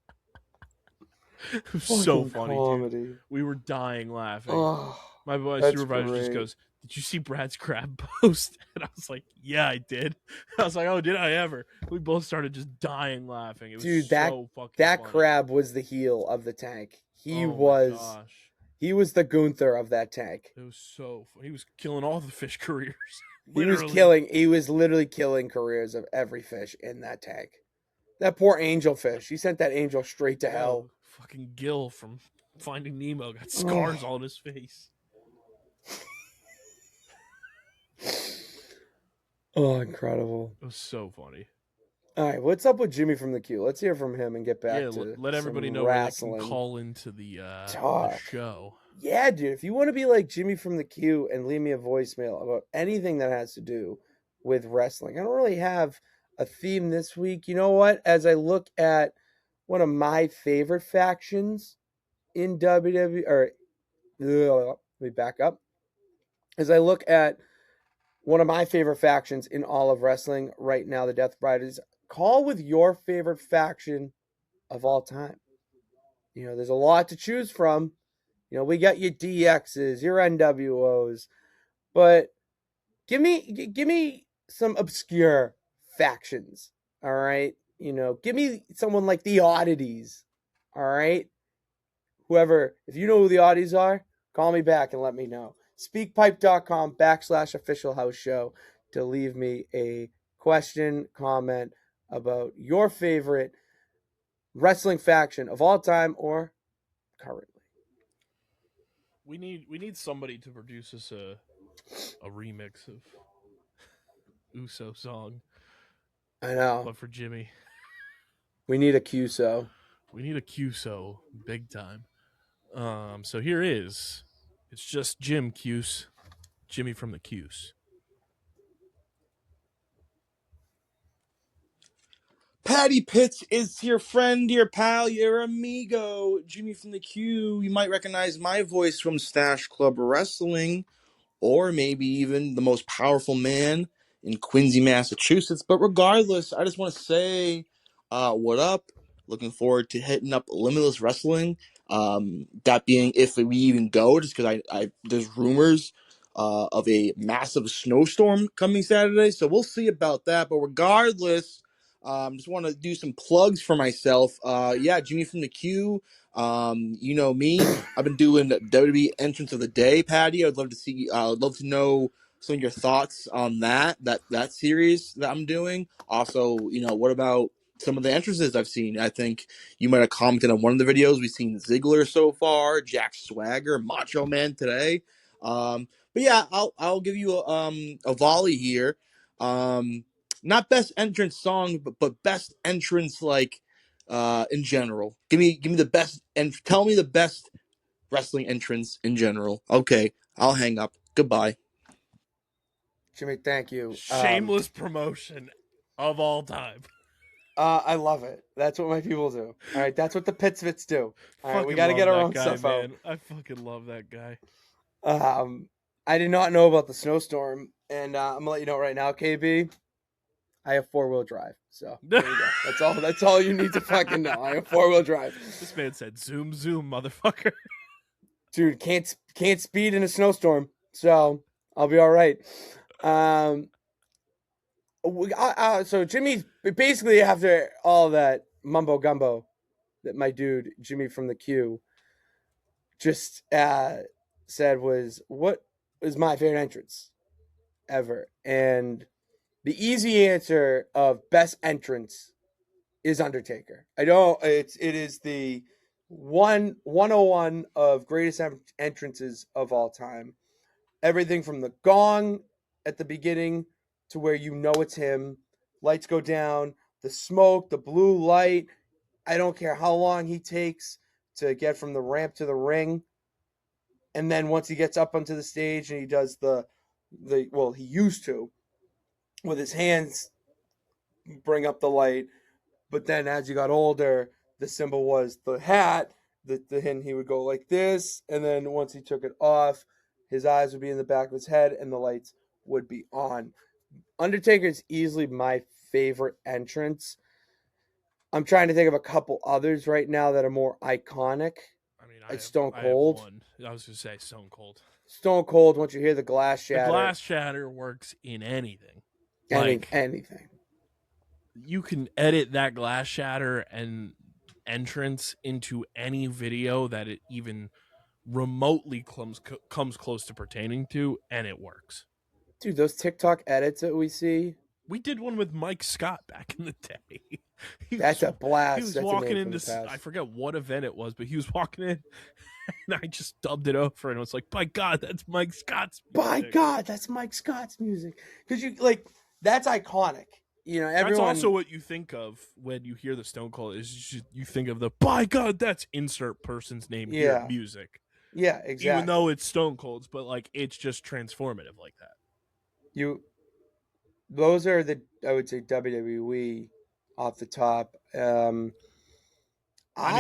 It was so funny, dude. We were dying laughing. Oh, my supervisor just goes, "Did you see Brad's crab post?" And I was like, "Yeah, I did." I was like, "Oh, did I ever?" We both started just dying laughing. It was so fucking that funny. crab was the heel of the tank. He was. Gosh. He was the Gunther of that tank. It was so fun. He was killing all the fish careers. He was literally killing careers of every fish in that tank. That poor angelfish. He sent that angel straight to hell. Fucking Gil from Finding Nemo got scars all on his face. Oh, incredible. It was so funny. All right, what's up with Jimmy from the Q? Let's hear from him and get back to let everybody know wrestling. where they can call into the show. Yeah, dude, if you want to be like Jimmy from the Q and leave me a voicemail about anything that has to do with wrestling. I don't really have a theme this week. You know what? As I look at one of my favorite factions in WWE, let me back up. As I look at one of my favorite factions in all of wrestling right now, the Death Bride, is call with your favorite faction of all time. You know, there's a lot to choose from. You know, we got your DXs, your NWOs, but give me some obscure factions. All right, you know, give me someone like the Oddities. All right, whoever, if you know who the Oddities are, call me back and let me know. Speakpipe.com/official house show to leave me a question, comment about your favorite wrestling faction of all time or currently. We need somebody to produce us a remix of Uso song. I know. But for Jimmy. We need a QSO. We need a QSO big time. So here is. It's just Jim Cuse. Jimmy from the Cuse. Patty Pitts is your friend, your pal, your amigo. Jimmy from the Q. You might recognize my voice from Stash Club Wrestling, or maybe even the most powerful man in Quincy, Massachusetts. But regardless, I just want to say, what up? Looking forward to hitting up Limitless Wrestling. That being if we even go, just because I there's rumors of a massive snowstorm coming Saturday, so we'll see about that. But regardless, just want to do some plugs for myself. Yeah, Jimmy from the Q. You know me. I've been doing WWE Entrance of the Day, Patty. I'd love to see. I'd love to know some of your thoughts on that series that I'm doing. Also, you know, what about some of the entrances I've seen? I think you might have commented on one of the videos. We've seen Ziggler so far, Jack Swagger, Macho Man today. But yeah, I'll give you a volley here. Not best entrance song, but best entrance in general. Give me the best and tell me the best wrestling entrance in general. Okay, I'll hang up. Goodbye. Jimmy, thank you. Shameless promotion of all time. I love it. That's what my people do. All right, that's what the Pitsvits do. All right, we got to Fucking get our love own that stuff guy, out. man. I fucking love that guy. I did not know about the snowstorm, and I'm gonna let you know right now, KB. I have 4-wheel drive, so there you go. That's all you need to fucking know. I have 4-wheel drive. This man said, "Zoom, zoom, motherfucker." Dude, can't speed in a snowstorm, so I'll be all right. So Jimmy's basically, after all that mumbo gumbo that my dude Jimmy from the Q just said was, what is my favorite entrance ever? And the easy answer of best entrance is Undertaker. It is the 101 of greatest entrances of all time. Everything from the gong at the beginning to where you know it's him. Lights go down, the smoke, the blue light. I don't care how long he takes to get from the ramp to the ring. And then once he gets up onto the stage and he does he used to, with his hands bring up the light. But then as he got older, the symbol was the hat. And he would go like this. And then once he took it off, his eyes would be in the back of his head and the lights would be on. Undertaker is easily my favorite entrance. I'm trying to think of a couple others right now that are more iconic. I mean, it's Stone Cold. I was going to say Stone Cold. Stone Cold, once you hear the glass shatter. The glass shatter works in anything. Anything. You can edit that glass shatter and entrance into any video that it even remotely comes close to pertaining to, and it works. Dude, those TikTok edits that we see, We did one with Mike Scott back in the day. that's a blast. He was That's a walking name from into, the past. I forget what event it was, but he was walking in, and I just dubbed it over, and I was like, by God, that's Mike Scott's music. By God, that's Mike Scott's music. Because you, like, that's iconic. You know, everyone... That's also what you think of when you hear the Stone Cold, is you think of the, by God, that's insert person's name here, music. Yeah, exactly. Even though it's Stone Cold's, but, like, it's just transformative like that. Those are I would say, WWE off the top. I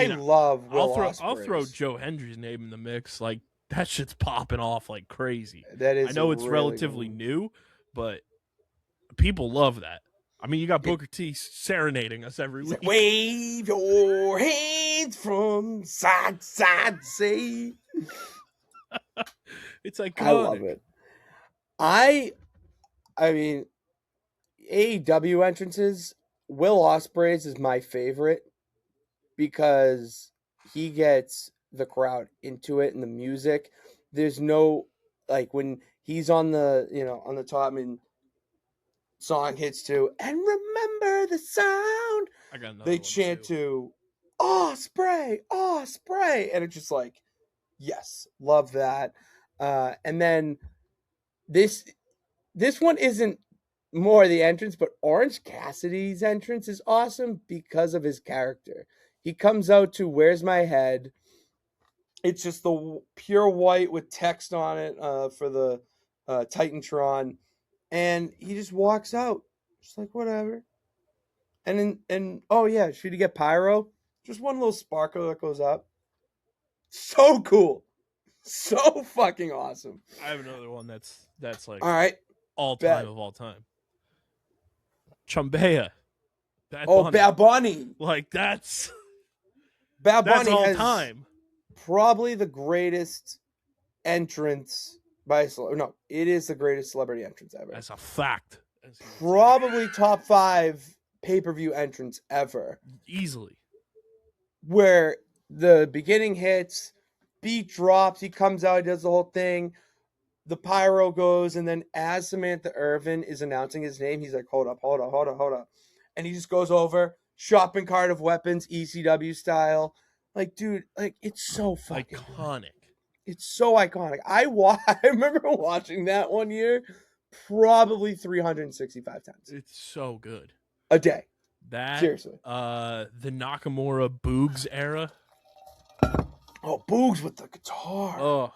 love Will Ospreay's. I'll throw Joe Hendry's name in the mix. Like, that shit's popping off like crazy. That is. I know it's really relatively new, but people love that. I mean, you got Booker T serenading us every week. Wave your hands from side to side, say. It's iconic. I love it. I mean, AEW entrances, Will Ospreay's is my favorite because he gets the crowd into it and the music. There's no, like, when he's on the, on the top and song hits to, and remember the sound, I got another they one chant too. to, Ospreay, Ospreay, and it's just like, yes, love that. And then this one isn't more the entrance, but Orange Cassidy's entrance is awesome because of his character. He comes out to Where's My Head? It's just the pure white with text on it for the Titantron. And he just walks out. Just like, whatever. And oh yeah, should he get pyro? Just one little sparkle that goes up. So cool. So fucking awesome. I have another one that's like all right. All time of all time. Chumbea. Bad Bunny. Like, that's Bad Bunny all has time. Probably the greatest entrance no, it is the greatest celebrity entrance ever. That's a fact. Probably top 5 pay-per-view entrance ever. Easily. Where the beginning hits, beat drops, he comes out, he does the whole thing. The pyro goes, and then as Samantha Irvin is announcing his name, he's like, hold up. And he just goes over, shopping cart of weapons, ECW style. Like, dude, like, it's so fucking iconic. Good. It's so iconic. I remember watching that one year probably 365 times. It's so good. A day. That, seriously. The Nakamura Boogs era. Oh, Boogs with the guitar. Oh.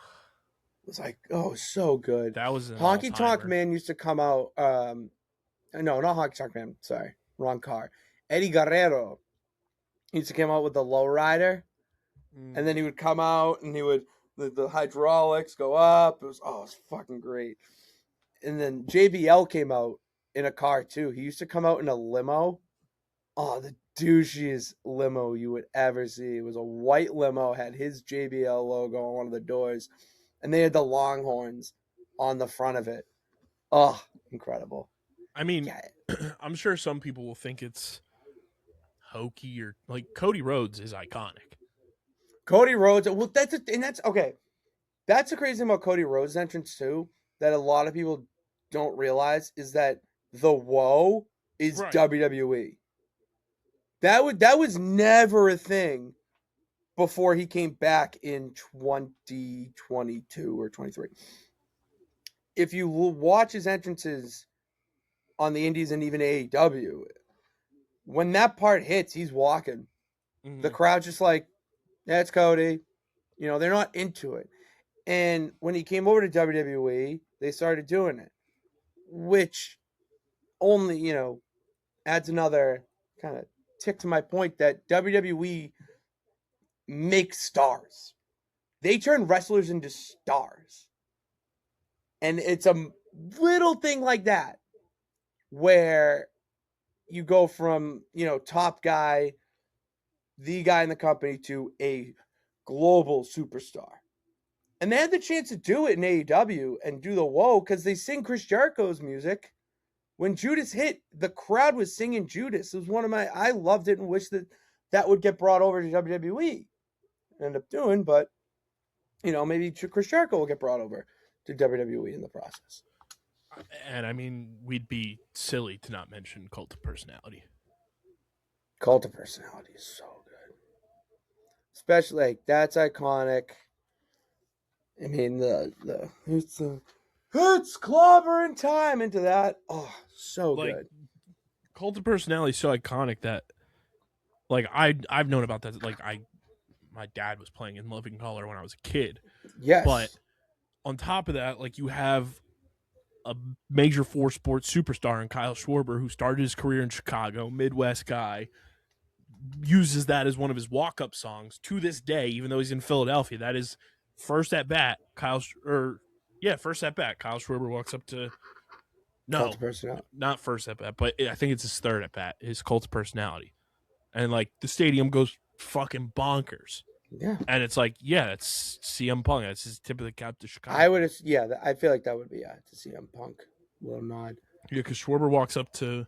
It was like, so good. That was an Honky Tonk Man used to come out. No, not Honky Tonk Man. Sorry, wrong car. Eddie Guerrero used to come out with the lowrider, and then he would come out and he would the hydraulics go up. It was fucking great. And then JBL came out in a car too. He used to come out in a limo. Oh, the douchiest limo you would ever see. It was a white limo, had his JBL logo on one of the doors. And they had the Longhorns on the front of it. Oh, incredible. I mean, I'm sure some people will think it's hokey or like Cody Rhodes is iconic. Cody Rhodes, well, that's okay. That's the crazy thing about Cody Rhodes' entrance too, that a lot of people don't realize is that the Woe is right. WWE. That was never a thing before he came back in 2022 or 23. If you watch his entrances on the Indies and even AEW, when that part hits, he's walking. Mm-hmm. The crowd's just like, that's Cody. They're not into it. And when he came over to WWE, they started doing it, which only, adds another kind of tick to my point that WWE make stars. They turn wrestlers into stars. And it's a little thing like that where you go from, top guy, the guy in the company, to a global superstar. And they had the chance to do it in AEW and do the Woe because they sing Chris Jericho's music. When Judas hit, the crowd was singing Judas. It was I loved it and wished that would get brought over to WWE. End up doing, but maybe Chris Jericho will get brought over to WWE in the process. And I mean, we'd be silly to not mention Cult of Personality. Cult of Personality is so good. Especially, like, that's iconic. I mean, it's clobbering time into that. Oh, so Like, good. Cult of Personality is so iconic that, like, I've known about that. Like, my dad was playing in Living Color when I was a kid. Yes. But on top of that, like, you have a major four sports superstar in Kyle Schwarber, who started his career in Chicago, Midwest guy, uses that as one of his walk-up songs to this day, even though he's in Philadelphia. That is first at bat. First at bat. Kyle Schwarber walks up to Cult of Personality. not first at bat, but I think it's his third at bat. His Cult of Personality, and like the stadium goes fucking bonkers. Yeah. And it's like, yeah, that's CM Punk. That's his tip of the cap to Chicago. I feel like that would be to CM Punk. Will nod. Yeah, because Schwarber walks up to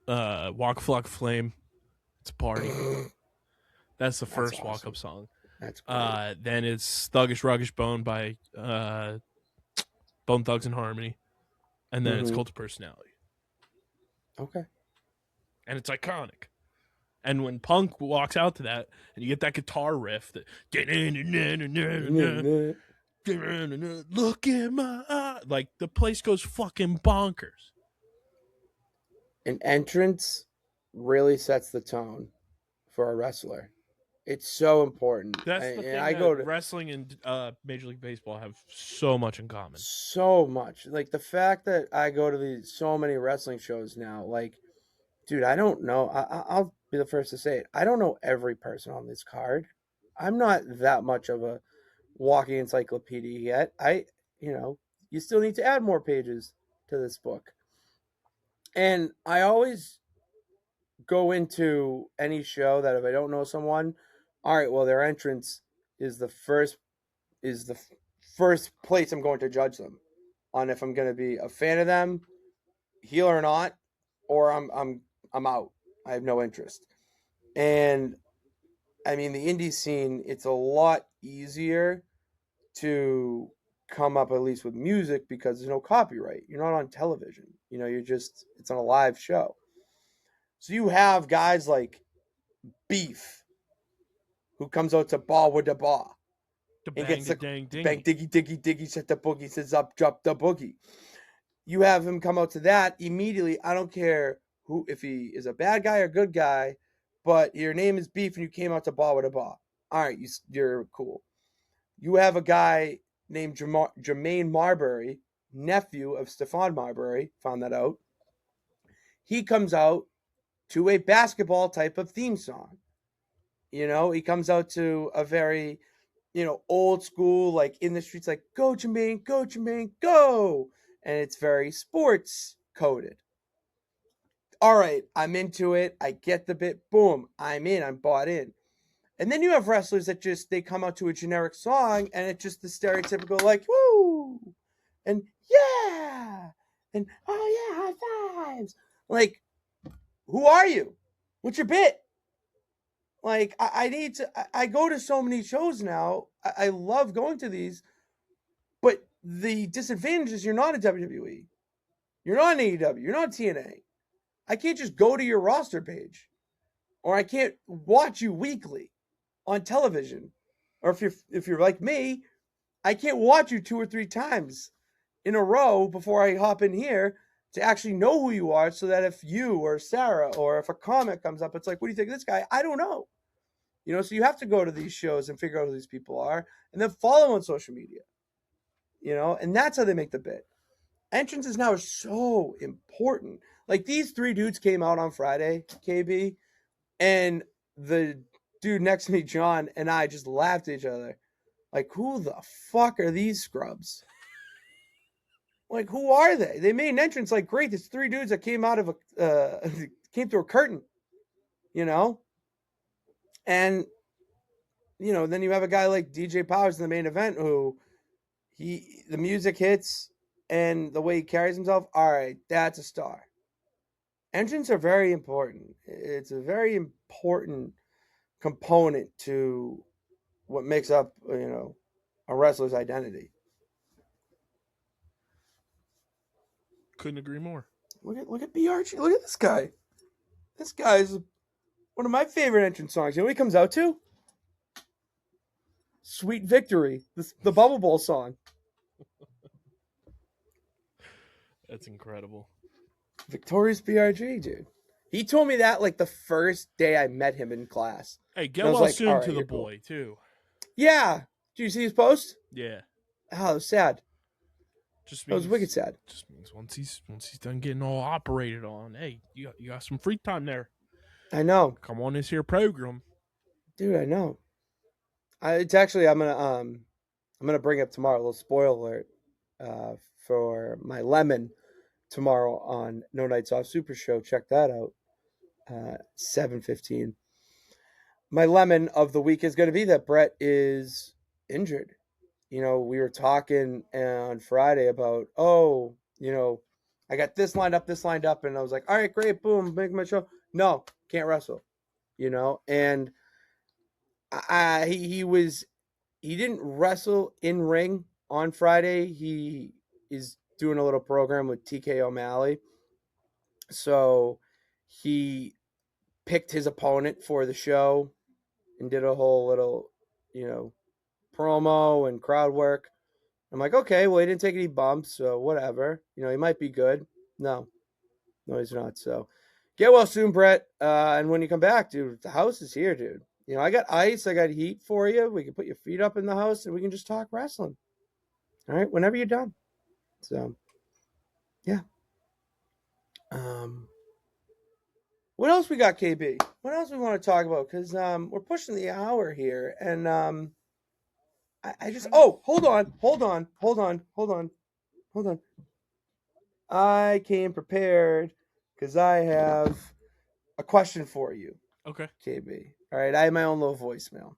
Walk Flock Flame. It's a party. That's the first awesome. walk-up song. That's great. Then it's Thuggish Ruggish Bone by Bone Thugs and Harmony. And then it's Cult of Personality. Okay. And it's iconic. And when Punk walks out to that, and you get that guitar riff, that look in my eye, like the place goes fucking bonkers. An entrance really sets the tone for a wrestler. It's so important. That's the thing. I go to wrestling and Major League Baseball have so much in common. So much. Like the fact that I go to so many wrestling shows now, like, dude, I don't know. I'll be the first to say it. I don't know every person on this card. I'm not that much of a walking encyclopedia yet. You still need to add more pages to this book. And I always go into any show that if I don't know someone, all right, well, their entrance is the first place I'm going to judge them on if I'm going to be a fan of them, heel or not, or I'm out. I have no interest. And I mean, the indie scene, it's a lot easier to come up at least with music because there's no copyright. You're not on television. It's on a live show. So you have guys like Beef, who comes out to ball with the ball. And gets the bang diggy diggy diggy, set the boogie, says up, drop the boogie. You have him come out to that immediately. I don't care if he is a bad guy or good guy, but your name is Beef and you came out to ball with a ball. All right, you're cool. You have a guy named Jermaine Marbury, nephew of Stephon Marbury, found that out. He comes out to a basketball type of theme song. He comes out to a very, old school, like in the streets, like go Jermaine, go. And it's very sports coded. All right, I'm into it. I get the bit. Boom, I'm in. I'm bought in. And then you have wrestlers that they come out to a generic song and it's just the stereotypical like, woo, and yeah, and oh yeah, high fives. Like, who are you? What's your bit? Like, I go to so many shows now. I love going to these, but the disadvantage is you're not a WWE. You're not an AEW. You're not TNA. I can't just go to your roster page, or I can't watch you weekly on television. Or if you're like me, I can't watch you 2 or 3 times in a row before I hop in here to actually know who you are, so that if you or Sarah or if a comment comes up, it's like, what do you think of this guy? I don't know. So you have to go to these shows and figure out who these people are and then follow on social media. And that's how they make the bit. Entrances now are so important. Like, these 3 dudes came out on Friday, KB, and the dude next to me, John, and I just laughed at each other. Like, who the fuck are these scrubs? Like, who are they? They made an entrance like, great, there's 3 dudes that came out of came through a curtain, And, then you have a guy like DJ Powers in the main event who the music hits and the way he carries himself, all right, that's a star. Entrants are very important. It's a very important component to what makes up, a wrestler's identity. Couldn't agree more. Look at BRG. Look at this guy. This guy is one of my favorite entrance songs. You know what he comes out to? Sweet Victory, the Bubble Bowl song. That's incredible. Victorious BRG, dude. He told me that like the first day I met him in class. Hey, get And I was well like, soon all right, to the you're cool. boy, too. Yeah. Did you see his post? Yeah. Oh, it was sad. Just It was wicked sad. Just means once he's done getting all operated on, hey, you got some free time there. I know. Come on this here program. Dude, I know. It's actually I'm gonna bring up tomorrow a little spoiler alert for my lemon tomorrow on No Nights Off Super Show. Check that out. 7:15. My lemon of the week is going to be that Brett is injured. We were talking on Friday about, I got this lined up, and I was like, all right, great, boom, make my show. No, can't wrestle. And he didn't wrestle in ring on Friday. He is doing a little program with TK O'Malley. So he picked his opponent for the show and did a whole little, promo and crowd work. I'm like, okay, well, he didn't take any bumps, so whatever. He might be good. No, he's not. So get well soon, Brett. And when you come back, dude, the house is here, dude. I got ice, I got heat for you. We can put your feet up in the house and we can just talk wrestling. All right, whenever you're done. So, yeah. What else we got, KB? What else we want to talk about? Because we're pushing the hour here, and I just hold on. I came prepared because I have a question for you. Okay. KB. All right, I have my own little voicemail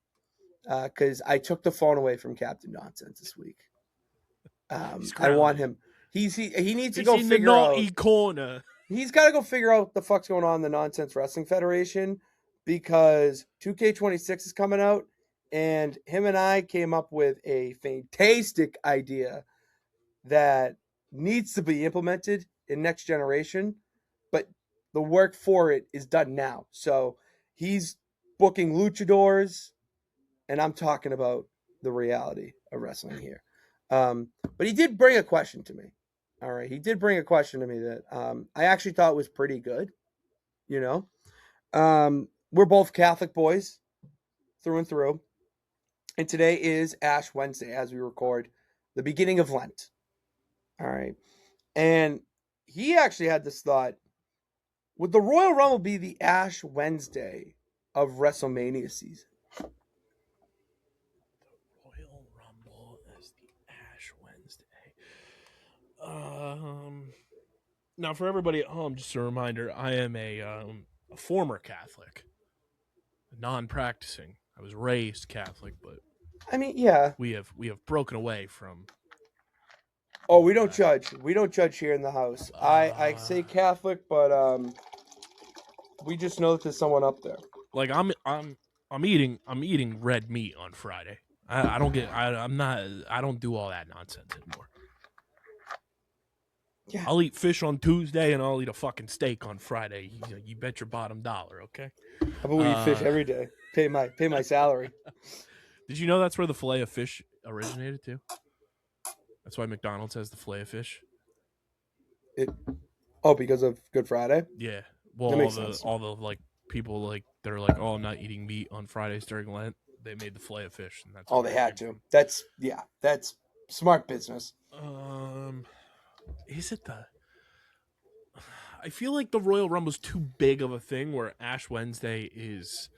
because I took the phone away from Captain Nonsense this week. I want him. He needs to go in figure the out. naughty corner. He's got to go figure out what the fuck's going on in the Nonsense Wrestling Federation because 2K26 is coming out, and him and I came up with a fantastic idea that needs to be implemented in next generation, but the work for it is done now. So he's booking luchadors, and I'm talking about the reality of wrestling here. But he did bring a question to me. All right, he did bring a question to me that I actually thought was pretty good. We're both Catholic boys through and through. And today is Ash Wednesday as we record the beginning of Lent. All right. And he actually had this thought, would the Royal Rumble be the Ash Wednesday of WrestleMania season? Royal Rumble as the Ash Wednesday. Now, for everybody at home, just a reminder, I am a former Catholic, non-practicing. I was raised Catholic, but I mean, yeah. we have broken away from. Oh, we don't judge. We don't judge here in the house. I say Catholic, but we just know that there's someone up there. Like I'm eating red meat on Friday. I don't do all that nonsense anymore. Yeah. I'll eat fish on Tuesday and I'll eat a fucking steak on Friday. You bet your bottom dollar, okay? How about we eat fish every day? Pay my salary. Did you know that's where the fillet of fish originated too? That's why McDonald's has the fillet of fish. Because of Good Friday? Yeah. Well, all the like people like that are like, oh, I'm not eating meat on Fridays during Lent. They made the fillet of fish, and that's they had to. That's smart business. Is it the? I feel like the Royal Rumble's too big of a thing, where Ash Wednesday is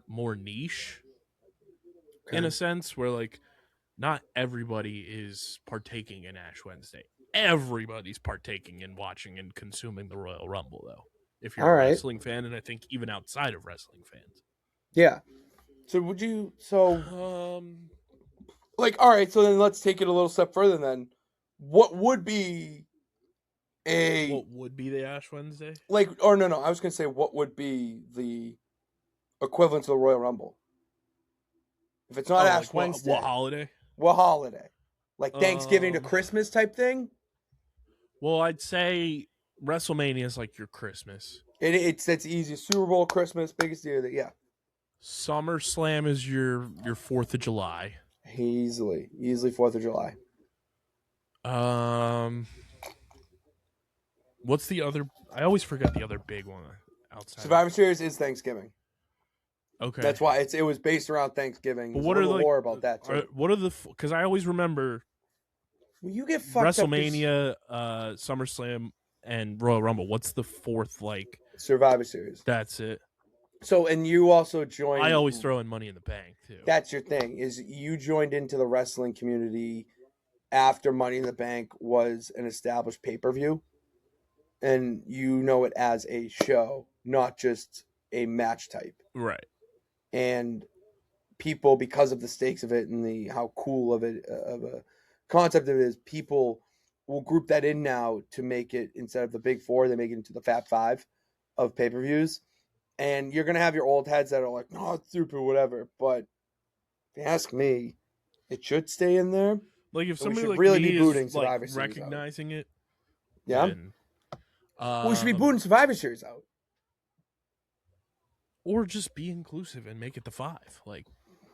more niche, in a sense, where like not everybody is partaking in Ash Wednesday. Everybody's partaking in watching and consuming the Royal Rumble, though. If you're a wrestling fan, and I think even outside of wrestling fans. Yeah. So would you? So, all right. So then let's take it a little step further. Then, what would be the Ash Wednesday? No. I was gonna say what would be the equivalent to the Royal Rumble. If it's not Ash like Wednesday, what holiday? what holiday? Like Thanksgiving to Um, Christmas type thing? Well, I'd say WrestleMania is like your Christmas. That's easy. Super Bowl, Christmas, biggest deal. Yeah, SummerSlam is your 4th of July. easily 4th of July. What's the other? I always forget the other big one outside. Survivor Series is Thanksgiving. Okay, That's why it was based around Thanksgiving. But There's what a are little the lore about that too. What are the? Because I always remember Well, you get fucked up 'cause WrestleMania, SummerSlam, and Royal Rumble. What's the fourth? Like Survivor Series. that's it. So, and you also joined. I always throw in Money in the Bank too. That's your thing. Is you joined into the wrestling community after Money in the Bank was an established pay-per-view, and you know it as a show, not just a match type. Right. And people, because of the stakes of it and the how cool of a concept it is, people will group that in now to make it, instead of the big four, they make it into the Fab Five of pay-per-views. And you're gonna have your old heads that are like, "No, it's stupid, whatever." But if you ask me, it should stay in there. Like if We somebody should like really me be is booting like Survivor Series out. recognizing it, Yeah, then, well, we should be booting Survivor Series out. or just be inclusive and make it the 5. Like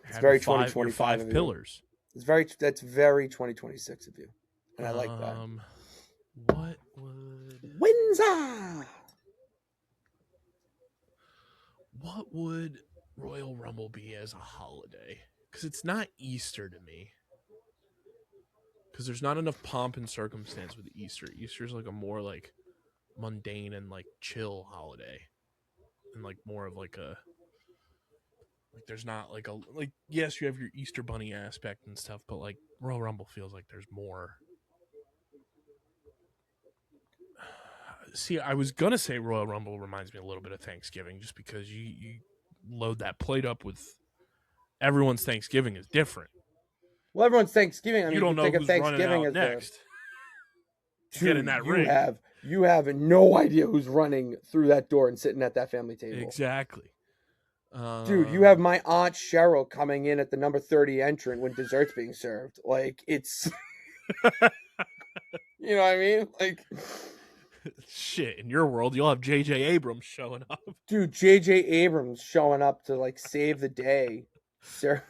It's have very your 2025 5 of you. pillars. That's very 2026 of you, and I like that. What would Windsor. What would Royal Rumble be as a holiday? Because it's not Easter to me. Because there's not enough pomp and circumstance with Easter. Easter's like a more like mundane and like chill holiday, and like more of like a like there's not like a like yes you have your Easter bunny aspect and stuff, but like Royal Rumble feels like there's more. See, I was gonna say Royal Rumble reminds me a little bit of Thanksgiving, just because you load that plate up with everyone's Thanksgiving is different. Well, everyone's Thanksgiving. I mean, You don't know think of who's running Thanksgiving out as next. The, Get in that you ring. You have no idea who's running through that door and sitting at that family table. Exactly. Dude, you have my Aunt Cheryl coming in at the number 30 entrant when dessert's being served. Like, it's... You know what I mean? Like... Shit, in your world, you'll have J.J. Abrams showing up. Dude, J.J. Abrams showing up to, like, save the day. Sir.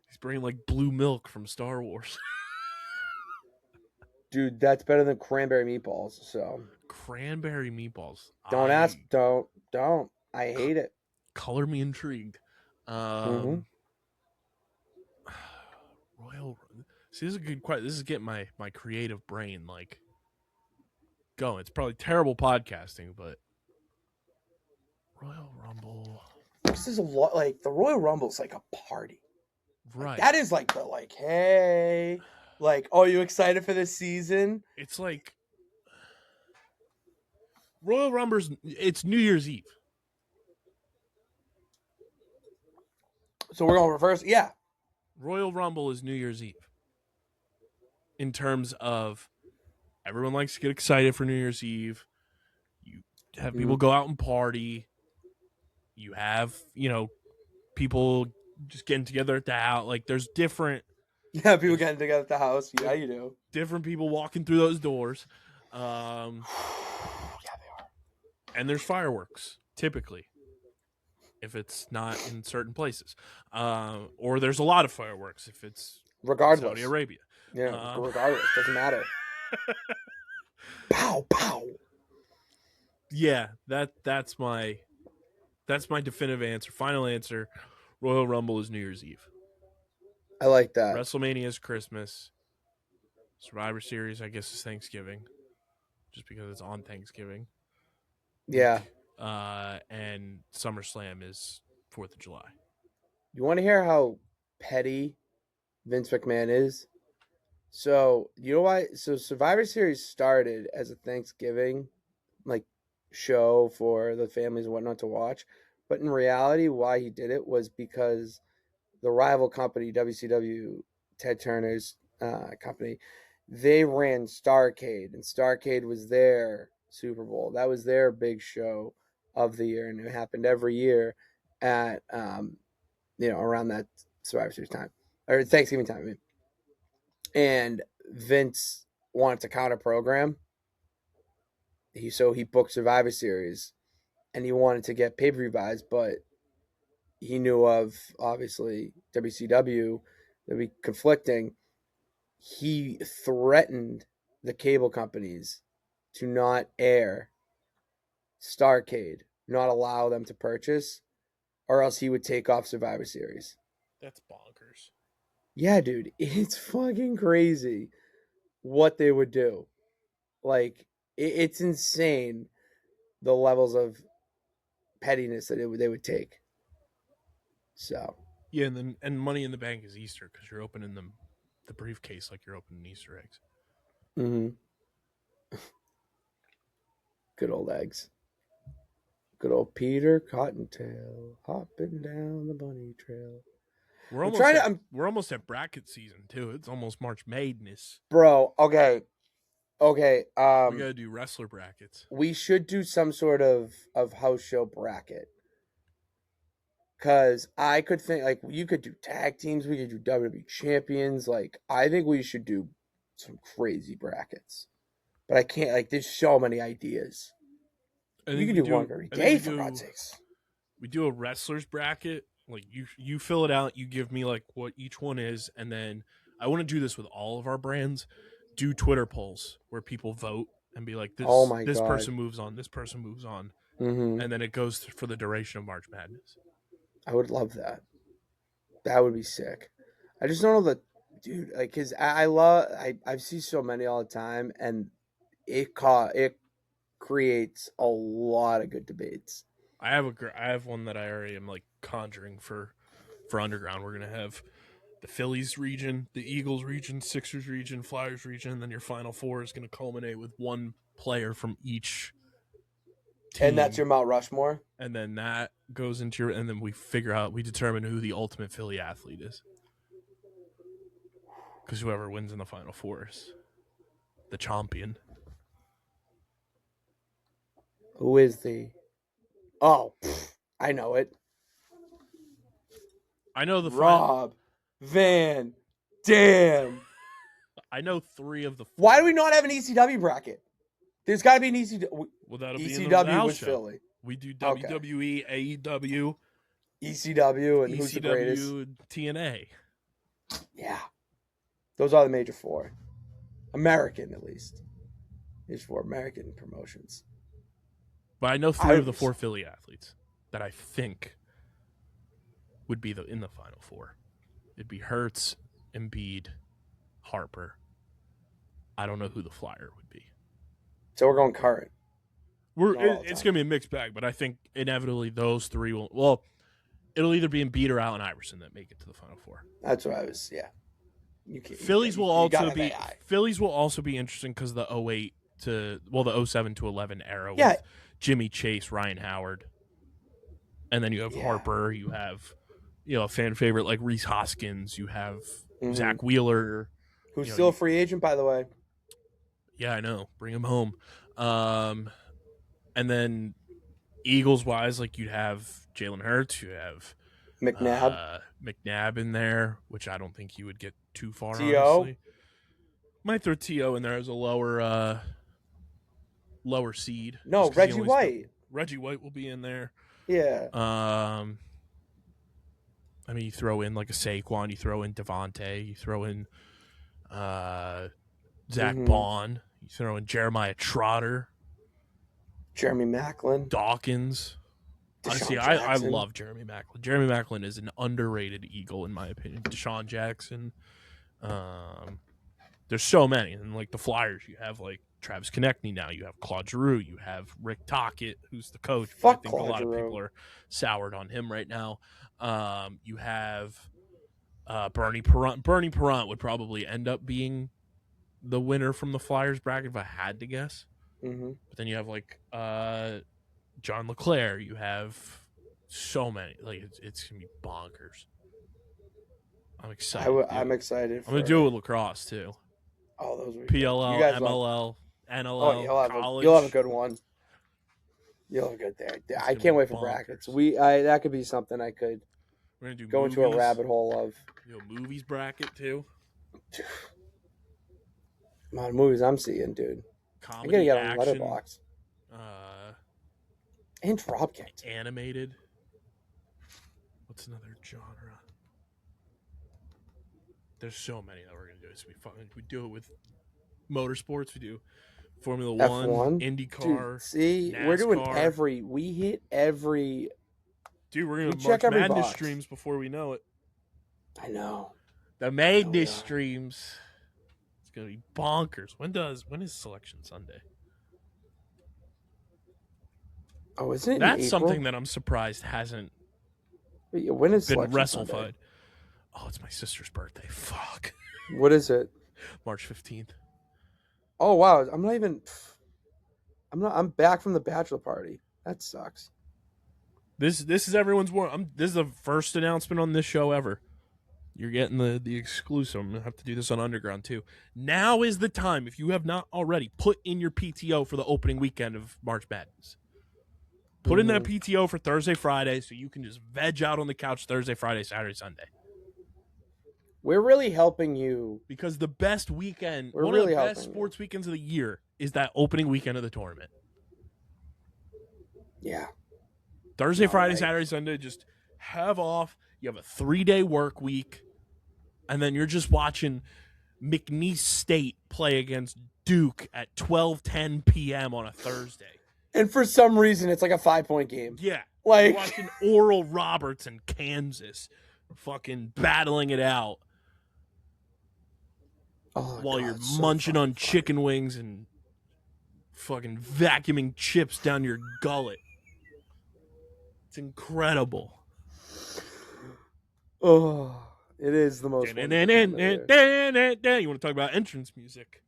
He's bringing, like, blue milk from Star Wars. Dude, that's better than cranberry meatballs, so... Cranberry meatballs. Don't ask. Don't. I hate it. Color me intrigued. Royal... See, this is a good question. This is getting my creative brain, like... going. It's probably terrible podcasting, but Royal Rumble. This is a lot. Like, the Royal Rumble's like a party. Right. Like, that is like the, like, hey, like, oh, you excited for this season? It's like Royal Rumble's. It's New Year's Eve. So we're going reverse. Yeah. Royal Rumble is New Year's Eve. In terms of everyone likes to get excited for New Year's Eve. You have people go out and party. You have, people just getting together at the house. Like, there's different... Yeah, people getting together at the house. Yeah, you do. Different people walking through those doors. Yeah, they are. And there's fireworks, typically. If it's not in certain places. Or there's a lot of fireworks if it's Regardless. Saudi Arabia. Yeah, regardless. Doesn't matter. Pow, pow. Yeah, that's my definitive answer. Final answer. Royal Rumble is New Year's Eve. I like that. WrestleMania is Christmas. Survivor Series, I guess, is Thanksgiving. Just because it's on Thanksgiving. Yeah. And SummerSlam is 4th of July. You want to hear how petty Vince McMahon is? So, you know why? So, Survivor Series started as a Thanksgiving, like, show for the families and whatnot to watch. But in reality, why he did it was because the rival company, WCW, Ted Turner's company, they ran Starrcade, and Starrcade was their Super Bowl. That was their big show of the year, and it happened every year at around that Survivor Series time or Thanksgiving time. I mean. And Vince wanted to counter program. So he booked Survivor Series, and he wanted to get pay-per-view buys, but he knew of obviously WCW that be conflicting. He threatened the cable companies to not air Starrcade, not allow them to purchase, or else he would take off Survivor Series. That's bonkers. Yeah, dude, it's fucking crazy what they would do. Like, it's insane the levels of pettiness that they would take. So Yeah, and Money in the Bank is Easter because you're opening the briefcase like you're opening Easter eggs. Good old eggs. Good old Peter Cottontail hopping down the bunny trail. We're almost at bracket season too. It's almost March Madness. Bro, okay. We gotta do wrestler brackets. We should do some sort of house show bracket. Because I could think, like, you could do tag teams. We could do WWE champions. Like, I think we should do some crazy brackets. But I can't, like, there's so many ideas. You can do one every day, for God's sakes. We do a wrestler's bracket. Like, you fill it out. You give me, like, what each one is. And then I want to do this with all of our brands. Do Twitter polls where people vote and be like, this person moves on. This person moves on. Mm-hmm. And then it goes for the duration of March Madness. I would love that. That would be sick. I just don't know the dude, like, because I see so many all the time, and it creates a lot of good debates. I have one that I already am like conjuring for Underground. We're gonna have the Phillies region, the Eagles region, Sixers region, Flyers region, and then your Final Four is gonna culminate with one player from each team. And that's your Mount Rushmore? And then that goes into and then we determine who the ultimate Philly athlete is. Because whoever wins in the Final Four is the champion. Who is the... Oh, I know it. I know the Rob Van Dam. I know 3 of the 4. Why do we not have an ECW bracket? There's got to be an ECW. Well, that'll be ECW was Philly. We do WWE, AEW, ECW, and who's the greatest? and TNA. Yeah. Those are the major 4. American, at least. There's 4 American promotions. But I know 3 of the 4 Philly athletes that I think would be in the Final Four. It'd be Hurts, Embiid, Harper. I don't know who the flyer would be. So we're going current. It's going to be a mixed bag, but I think inevitably those 3 will... Well, it'll either be Embiid or Allen Iverson that make it to the Final Four. That's what I was... Yeah. Phillies will also be interesting because the 08 to... Well, the 07 to 11 era with Jimmy Chase, Ryan Howard. And then you have Harper. You have, a fan favorite like Reese Hoskins. You have Zach Wheeler. Who's still a free agent, by the way. Yeah, I know. Bring him home. And then Eagles-wise, like you'd have Jalen Hurts. You have McNabb in there, which I don't think he would get too far, honestly. Might throw T.O. in there as a lower seed. No, Reggie White. Reggie White will be in there. Yeah. I mean, you throw in like a Saquon, you throw in Devontae, you throw in Zach Bond, you throw in Jeremiah Trotter, Jeremy Maclin, Dawkins. Honestly, I love Jeremy Maclin. Jeremy Maclin is an underrated Eagle, in my opinion. Deshaun Jackson. There's so many. And like the Flyers, you have like Travis Konechny now. You have Claude Giroux. You have Rick Tocchet, who's the coach. I think a lot of people are soured on him right now. You have Bernie Perrant. Bernie Perrant would probably end up being the winner from the Flyers bracket if I had to guess. But then you have like John LeClaire. You have so many. Like it's gonna be bonkers. I'm excited. I'm excited. I'm gonna do it with lacrosse too. Oh, those were PLL, MLL, NLL, college. You'll have a good one. You'll have a good there. I can't wait for brackets. That could be something I could. We're gonna do go movies. into a rabbit hole of Movies bracket too. amount of movies I'm seeing, dude. Comedy, I gotta get on action, Letterboxd uh, and Dropkick. animated. What's another genre? There's so many that we're gonna do. So we do it with motorsports. We do Formula F1, One, IndyCar. Dude, see, NASCAR. we're doing we hit every. Dude, we're we gonna check March every Madness box. streams before we know it. I know. The Madness streams. It's gonna be bonkers. When is Selection Sunday? Oh, isn't it? That's something that I'm surprised hasn't when is been Selection WrestleFied. Sunday? Oh, it's my sister's birthday. Fuck. What is it? March 15th. Oh wow, I'm back from the bachelor party. That sucks. This is everyone's one. This is the first announcement on this show ever. You're getting the exclusive. I'm gonna have to do this on Underground too. Now is the time, if you have not already, put in your PTO for the opening weekend of March Madness. Put in that PTO for Thursday, Friday, so you can just veg out on the couch Thursday, Friday, Saturday, Sunday. We're really helping you. Because the best weekend, We're one really of the best helping sports weekends of the year is that opening weekend of the tournament. Yeah. Thursday, Friday, right. Saturday, Sunday, just have off. You have a 3-day work week, and then you're just watching McNeese State play against Duke at 12:10 p.m. on a Thursday. And for some reason, it's like a 5-point game. Yeah. Like you're watching Oral Roberts in Kansas fucking battling it out while you're munching on chicken wings and fucking vacuuming chips down your gullet. It's incredible. Oh, it is the most. You want to talk about entrance music?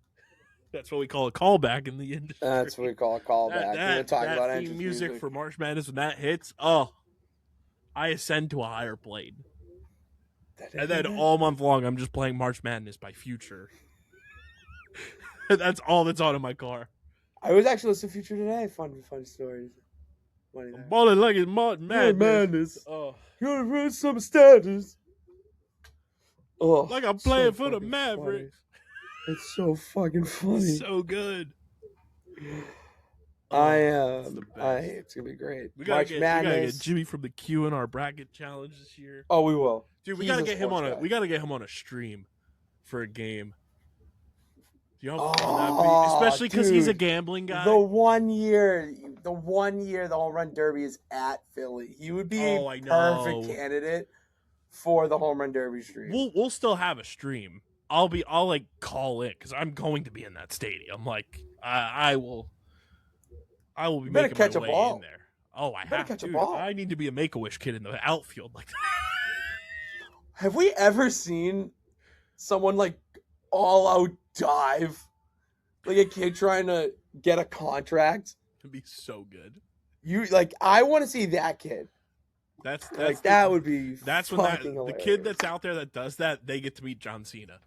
That's what we call a callback in the industry. That's what we call a callback. We're talking about theme entrance music for March Madness when that hits. Oh, I ascend to a higher plane. And then all month long, I'm just playing March Madness by Future. That's all that's on in my car. I was actually listening to Future today. Fun stories. I'm balling like it's March Madness. Oh. You're gonna run some status. Oh, like I'm playing for the Mavericks. Funny. It's so fucking funny. So good. It's gonna be great. We gotta Madness. get Jimmy from the Q in our bracket challenge this year. Oh, we will. Dude, we gotta get him on a stream for a game. Do you know how fun that'd be? Especially because he's a gambling guy. The one year the home run derby is at Philly. He would be a perfect candidate for the home run derby stream. We'll still have a stream. I'll like call it because I'm going to be in that stadium. Like I will be making my way in there. Oh, I have to. Dude, I need to be a Make-A-Wish kid in the outfield like that. Have we ever seen someone like all out dive? Like a kid trying to get a contract? It'd be so good. I want to see that kid. That's that would be that's when the kid that's out there that does that, they get to meet John Cena.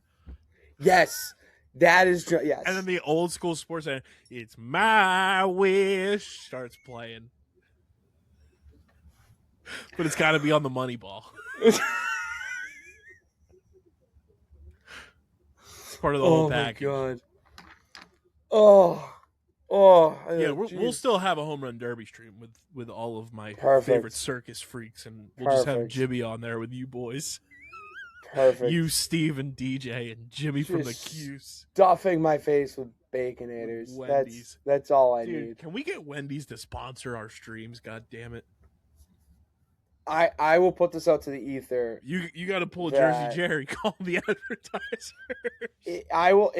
Yes. That is yes. And then the old school sports center, it's my wish starts playing. But it's got to be on the money ball. It's part of the whole package. Oh my God. Yeah, we'll still have a home run derby stream with all of my favorite circus freaks, and we'll just have Jimmy on there with you boys. Perfect. You, Steve, and DJ, and Jimmy from the Q's. Stuffing my face with Baconators. Wendy's. That's all I need. Can we get Wendy's to sponsor our streams? God damn it. I will put this out to the ether. You got to pull Jersey Jerry. Call the advertiser. I will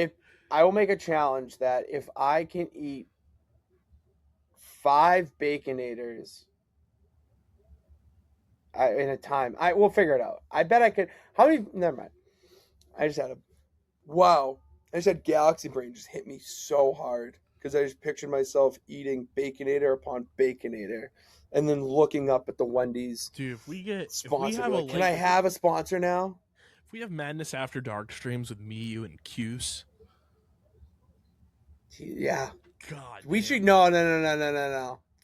make a challenge that if I can eat 5 Baconators in a time, we'll figure it out. I bet I could. How many? Never mind. I just had Galaxy Brain just hit me so hard because I just pictured myself eating Baconator upon Baconator. And then looking up at the Wendy's. Dude, if we have can I have a sponsor now? If we have Madness After Dark streams with me, you, and Cuse. Yeah. God. We should no.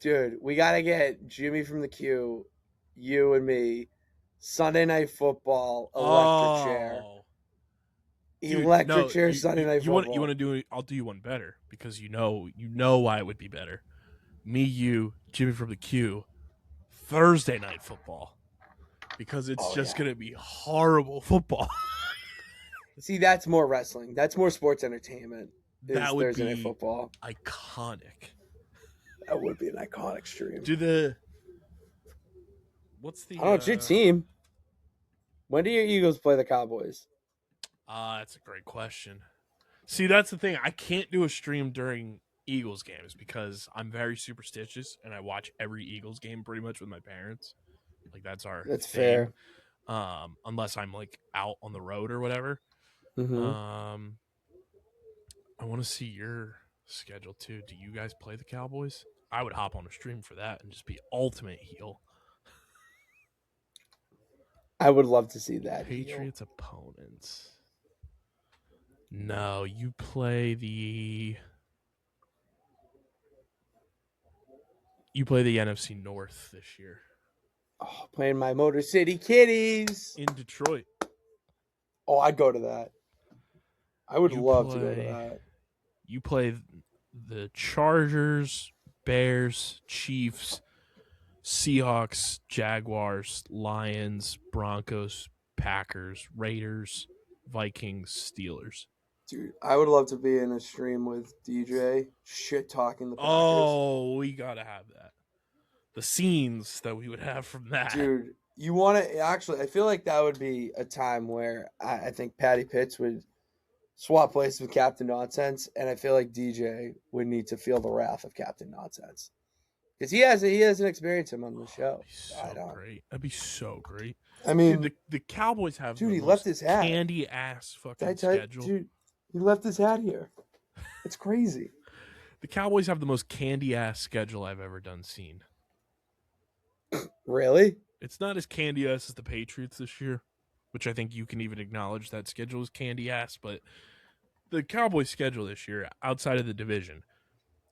Dude, we gotta get Jimmy from the Q, you and me, Sunday Night Football, electric chair. Oh, Electric chair, Sunday Night Football. You want to do? I'll do you one better because you know why it would be better. Me, you, Jimmy from the Q, Thursday Night Football, because it's just gonna be horrible football. See, that's more wrestling. That's more sports entertainment. That would Thursday be Night Football. Iconic. That would be an iconic stream. What's the? I don't know. It's your team. When do your Eagles play the Cowboys? That's a great question. See, that's the thing. I can't do a stream during Eagles games because I'm very superstitious and I watch every Eagles game pretty much with my parents. Like that's That's thing. fair. Unless I'm like out on the road or whatever. Mm-hmm. I want to see your schedule too. Do you guys play the Cowboys? I would hop on a stream for that and just be ultimate heel. I would love to see that. Patriots opponents. No, you play the NFC North this year. Oh, playing my Motor City Kitties in Detroit. Oh, I'd go to that. I would love to go to that. You play the Chargers, Bears, Chiefs, Seahawks, Jaguars, Lions, Broncos, Packers, Raiders, Vikings, Steelers. Dude, I would love to be in a stream with DJ shit talking the Packers. Oh, we gotta have that. The scenes that we would have from that. Dude, you want to actually? I feel like that would be a time where I think Patty Pitts would swap places with Captain Nonsense, and I feel like DJ would need to feel the wrath of Captain Nonsense because he hasn't experienced him on the show. Great. That'd be so great. I mean, dude, the Cowboys have he left his hat. Candy ass fucking schedule. Dude, he left his hat here. It's crazy. The Cowboys have the most candy ass schedule I've ever seen. Really? It's not as candy ass as the Patriots this year, which I think you can even acknowledge that schedule is candy ass, but the Cowboys schedule this year outside of the division.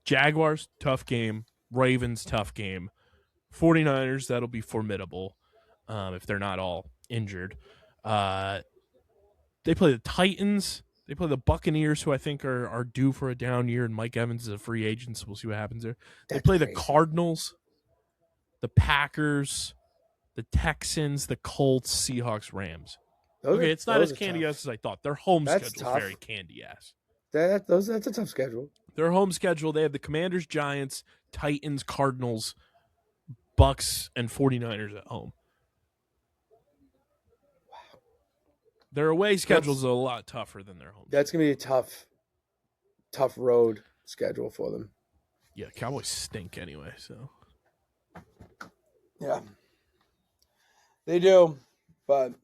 Jaguars, tough game. Ravens, tough game. 49ers, that'll be formidable if they're not all injured. They play the Titans. They play the Buccaneers, who I think are due for a down year, and Mike Evans is a free agent, so we'll see what happens there. They play the Cardinals, the Packers, the Texans, the Colts, Seahawks, Rams. It's not as candy ass as I thought. Their home schedule is very candy ass. That's a tough schedule. Their home schedule, they have the Commanders, Giants, Titans, Cardinals, Bucks, and 49ers at home. Wow. Their away schedules are a lot tougher than their home. That's going to be a tough road schedule for them. Yeah, Cowboys stink anyway, so. Yeah. They do, but.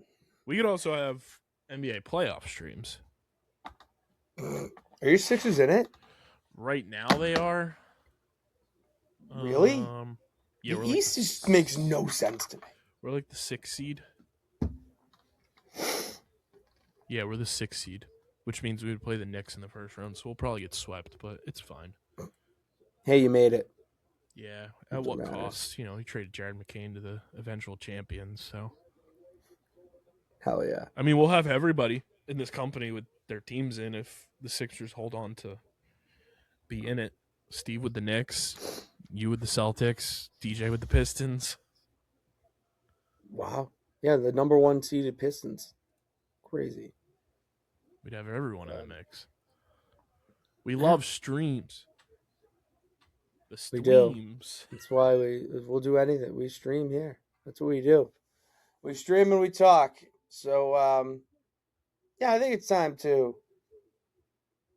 We could also have NBA playoff streams. Are your Sixers in it? Right now they are. Really? Yeah, the East just makes no sense to me. We're like the 6th seed. Yeah, we're the 6th seed, which means we would play the Knicks in the first round, so we'll probably get swept, but it's fine. Hey, you made it. Yeah, at what cost? You know, he traded Jared McCain to the eventual champions, so. Hell yeah. I mean, we'll have everybody in this company with their teams in if the Sixers hold on to be in it. Steve with the Knicks, you with the Celtics, DJ with the Pistons. Wow. Yeah, the number 1 seeded Pistons. Crazy. We'd have everyone in the mix. We love streams. The streams. We do. That's why we'll do anything. We stream here. That's what we do. We stream and we talk. So, yeah, I think it's time to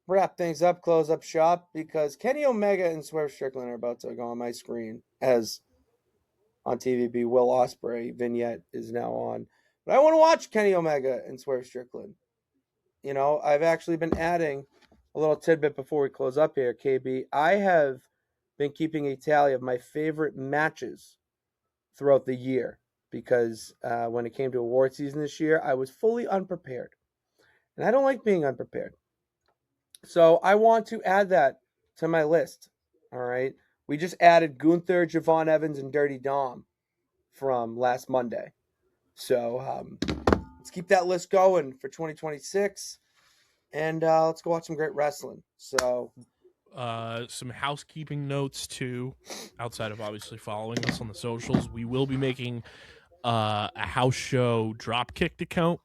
wrap things up, close up shop, because Kenny Omega and Swerve Strickland are about to go on my screen as on TVB. Will Ospreay vignette is now on. But I want to watch Kenny Omega and Swerve Strickland. You know, I've actually been adding a little tidbit before we close up here, KB. I have been keeping a tally of my favorite matches throughout the year because when it came to award season this year, I was fully unprepared. And I don't like being unprepared. So I want to add that to my list. All right. We just added Gunther, Javon Evans, and Dirty Dom from last Monday. So let's keep that list going for 2026, and let's go watch some great wrestling. So Some housekeeping notes too, outside of obviously following us on the socials. We will be making a house show Dropkicked account,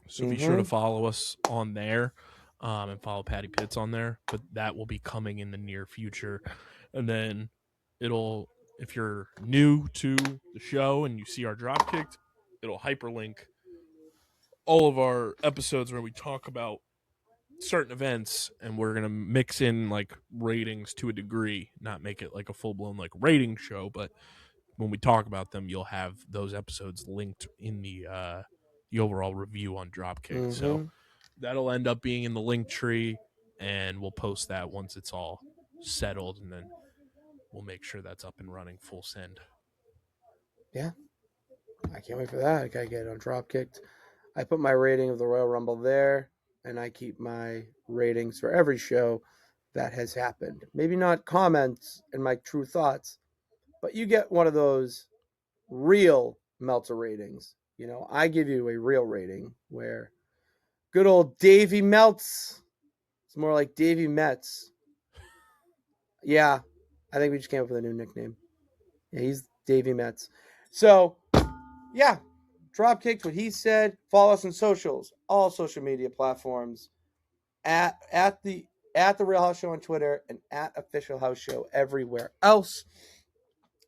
so be sure to follow us on there, and follow Patty Pitts on there. But that will be coming in the near future, and then if you're new to the show and you see our Dropkicked, it'll hyperlink all of our episodes where we talk about certain events, and we're gonna mix in like ratings to a degree, not make it like a full-blown like rating show, but when we talk about them, you'll have those episodes linked in the overall review on Dropkick. So that'll end up being in the link tree, and we'll post that once it's all settled, and then we'll make sure that's up and running full send. Yeah, I can't wait for that. I gotta get it on Dropkicked. I put my rating of the Royal Rumble there, and I keep my ratings for every show that has happened. Maybe not comments and my true thoughts, but you get one of those real Meltzer ratings. You know, I give you a real rating where good old Davey Meltz, it's more like Davey Metz. Yeah, I think we just came up with a new nickname. Yeah, he's Davey Metz. So, yeah, Dropkicked what he said. Follow us on socials, all social media platforms, at the Real House Show on Twitter, and at Official House Show everywhere else.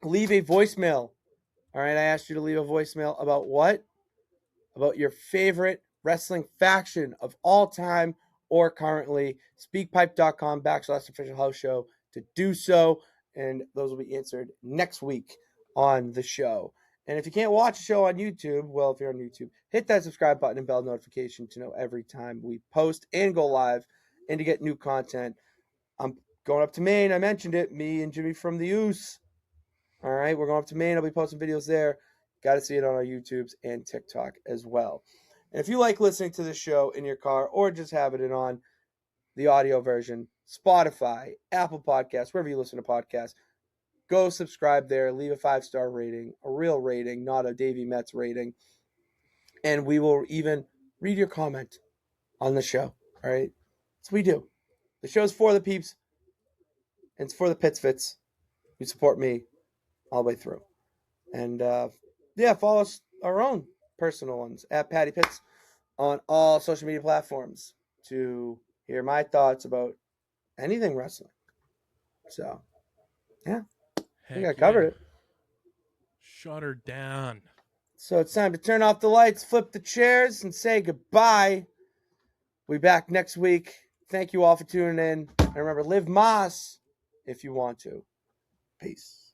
Leave a voicemail. All right, I asked you to leave a voicemail about what? About your favorite wrestling faction of all time or currently. Speakpipe.com/Official House Show to do so, and those will be answered next week on the show. And if you can't watch the show on YouTube, well, if you're on YouTube, hit that subscribe button and bell notification to know every time we post and go live and to get new content. I'm going up to Maine. I mentioned it. Me and Jimmy from the Oos. All right, we're going up to Maine. I'll be posting videos there. Got to see it on our YouTubes and TikTok as well. And if you like listening to the show in your car or just having it on the audio version, Spotify, Apple Podcasts, wherever you listen to podcasts, go subscribe there. Leave a 5-star rating, a real rating, not a Davey Metz rating. And we will even read your comment on the show. All right? That's what we do. The show's for the peeps, and it's for the Pitsfits who support me all the way through. And, follow us, our own personal ones, at Patty Pitts on all social media platforms to hear my thoughts about anything wrestling. So, yeah. I think I covered it. Shut her down. So it's time to turn off the lights, flip the chairs, and say goodbye. We'll be back next week. Thank you all for tuning in. And remember, live Moss if you want to. Peace.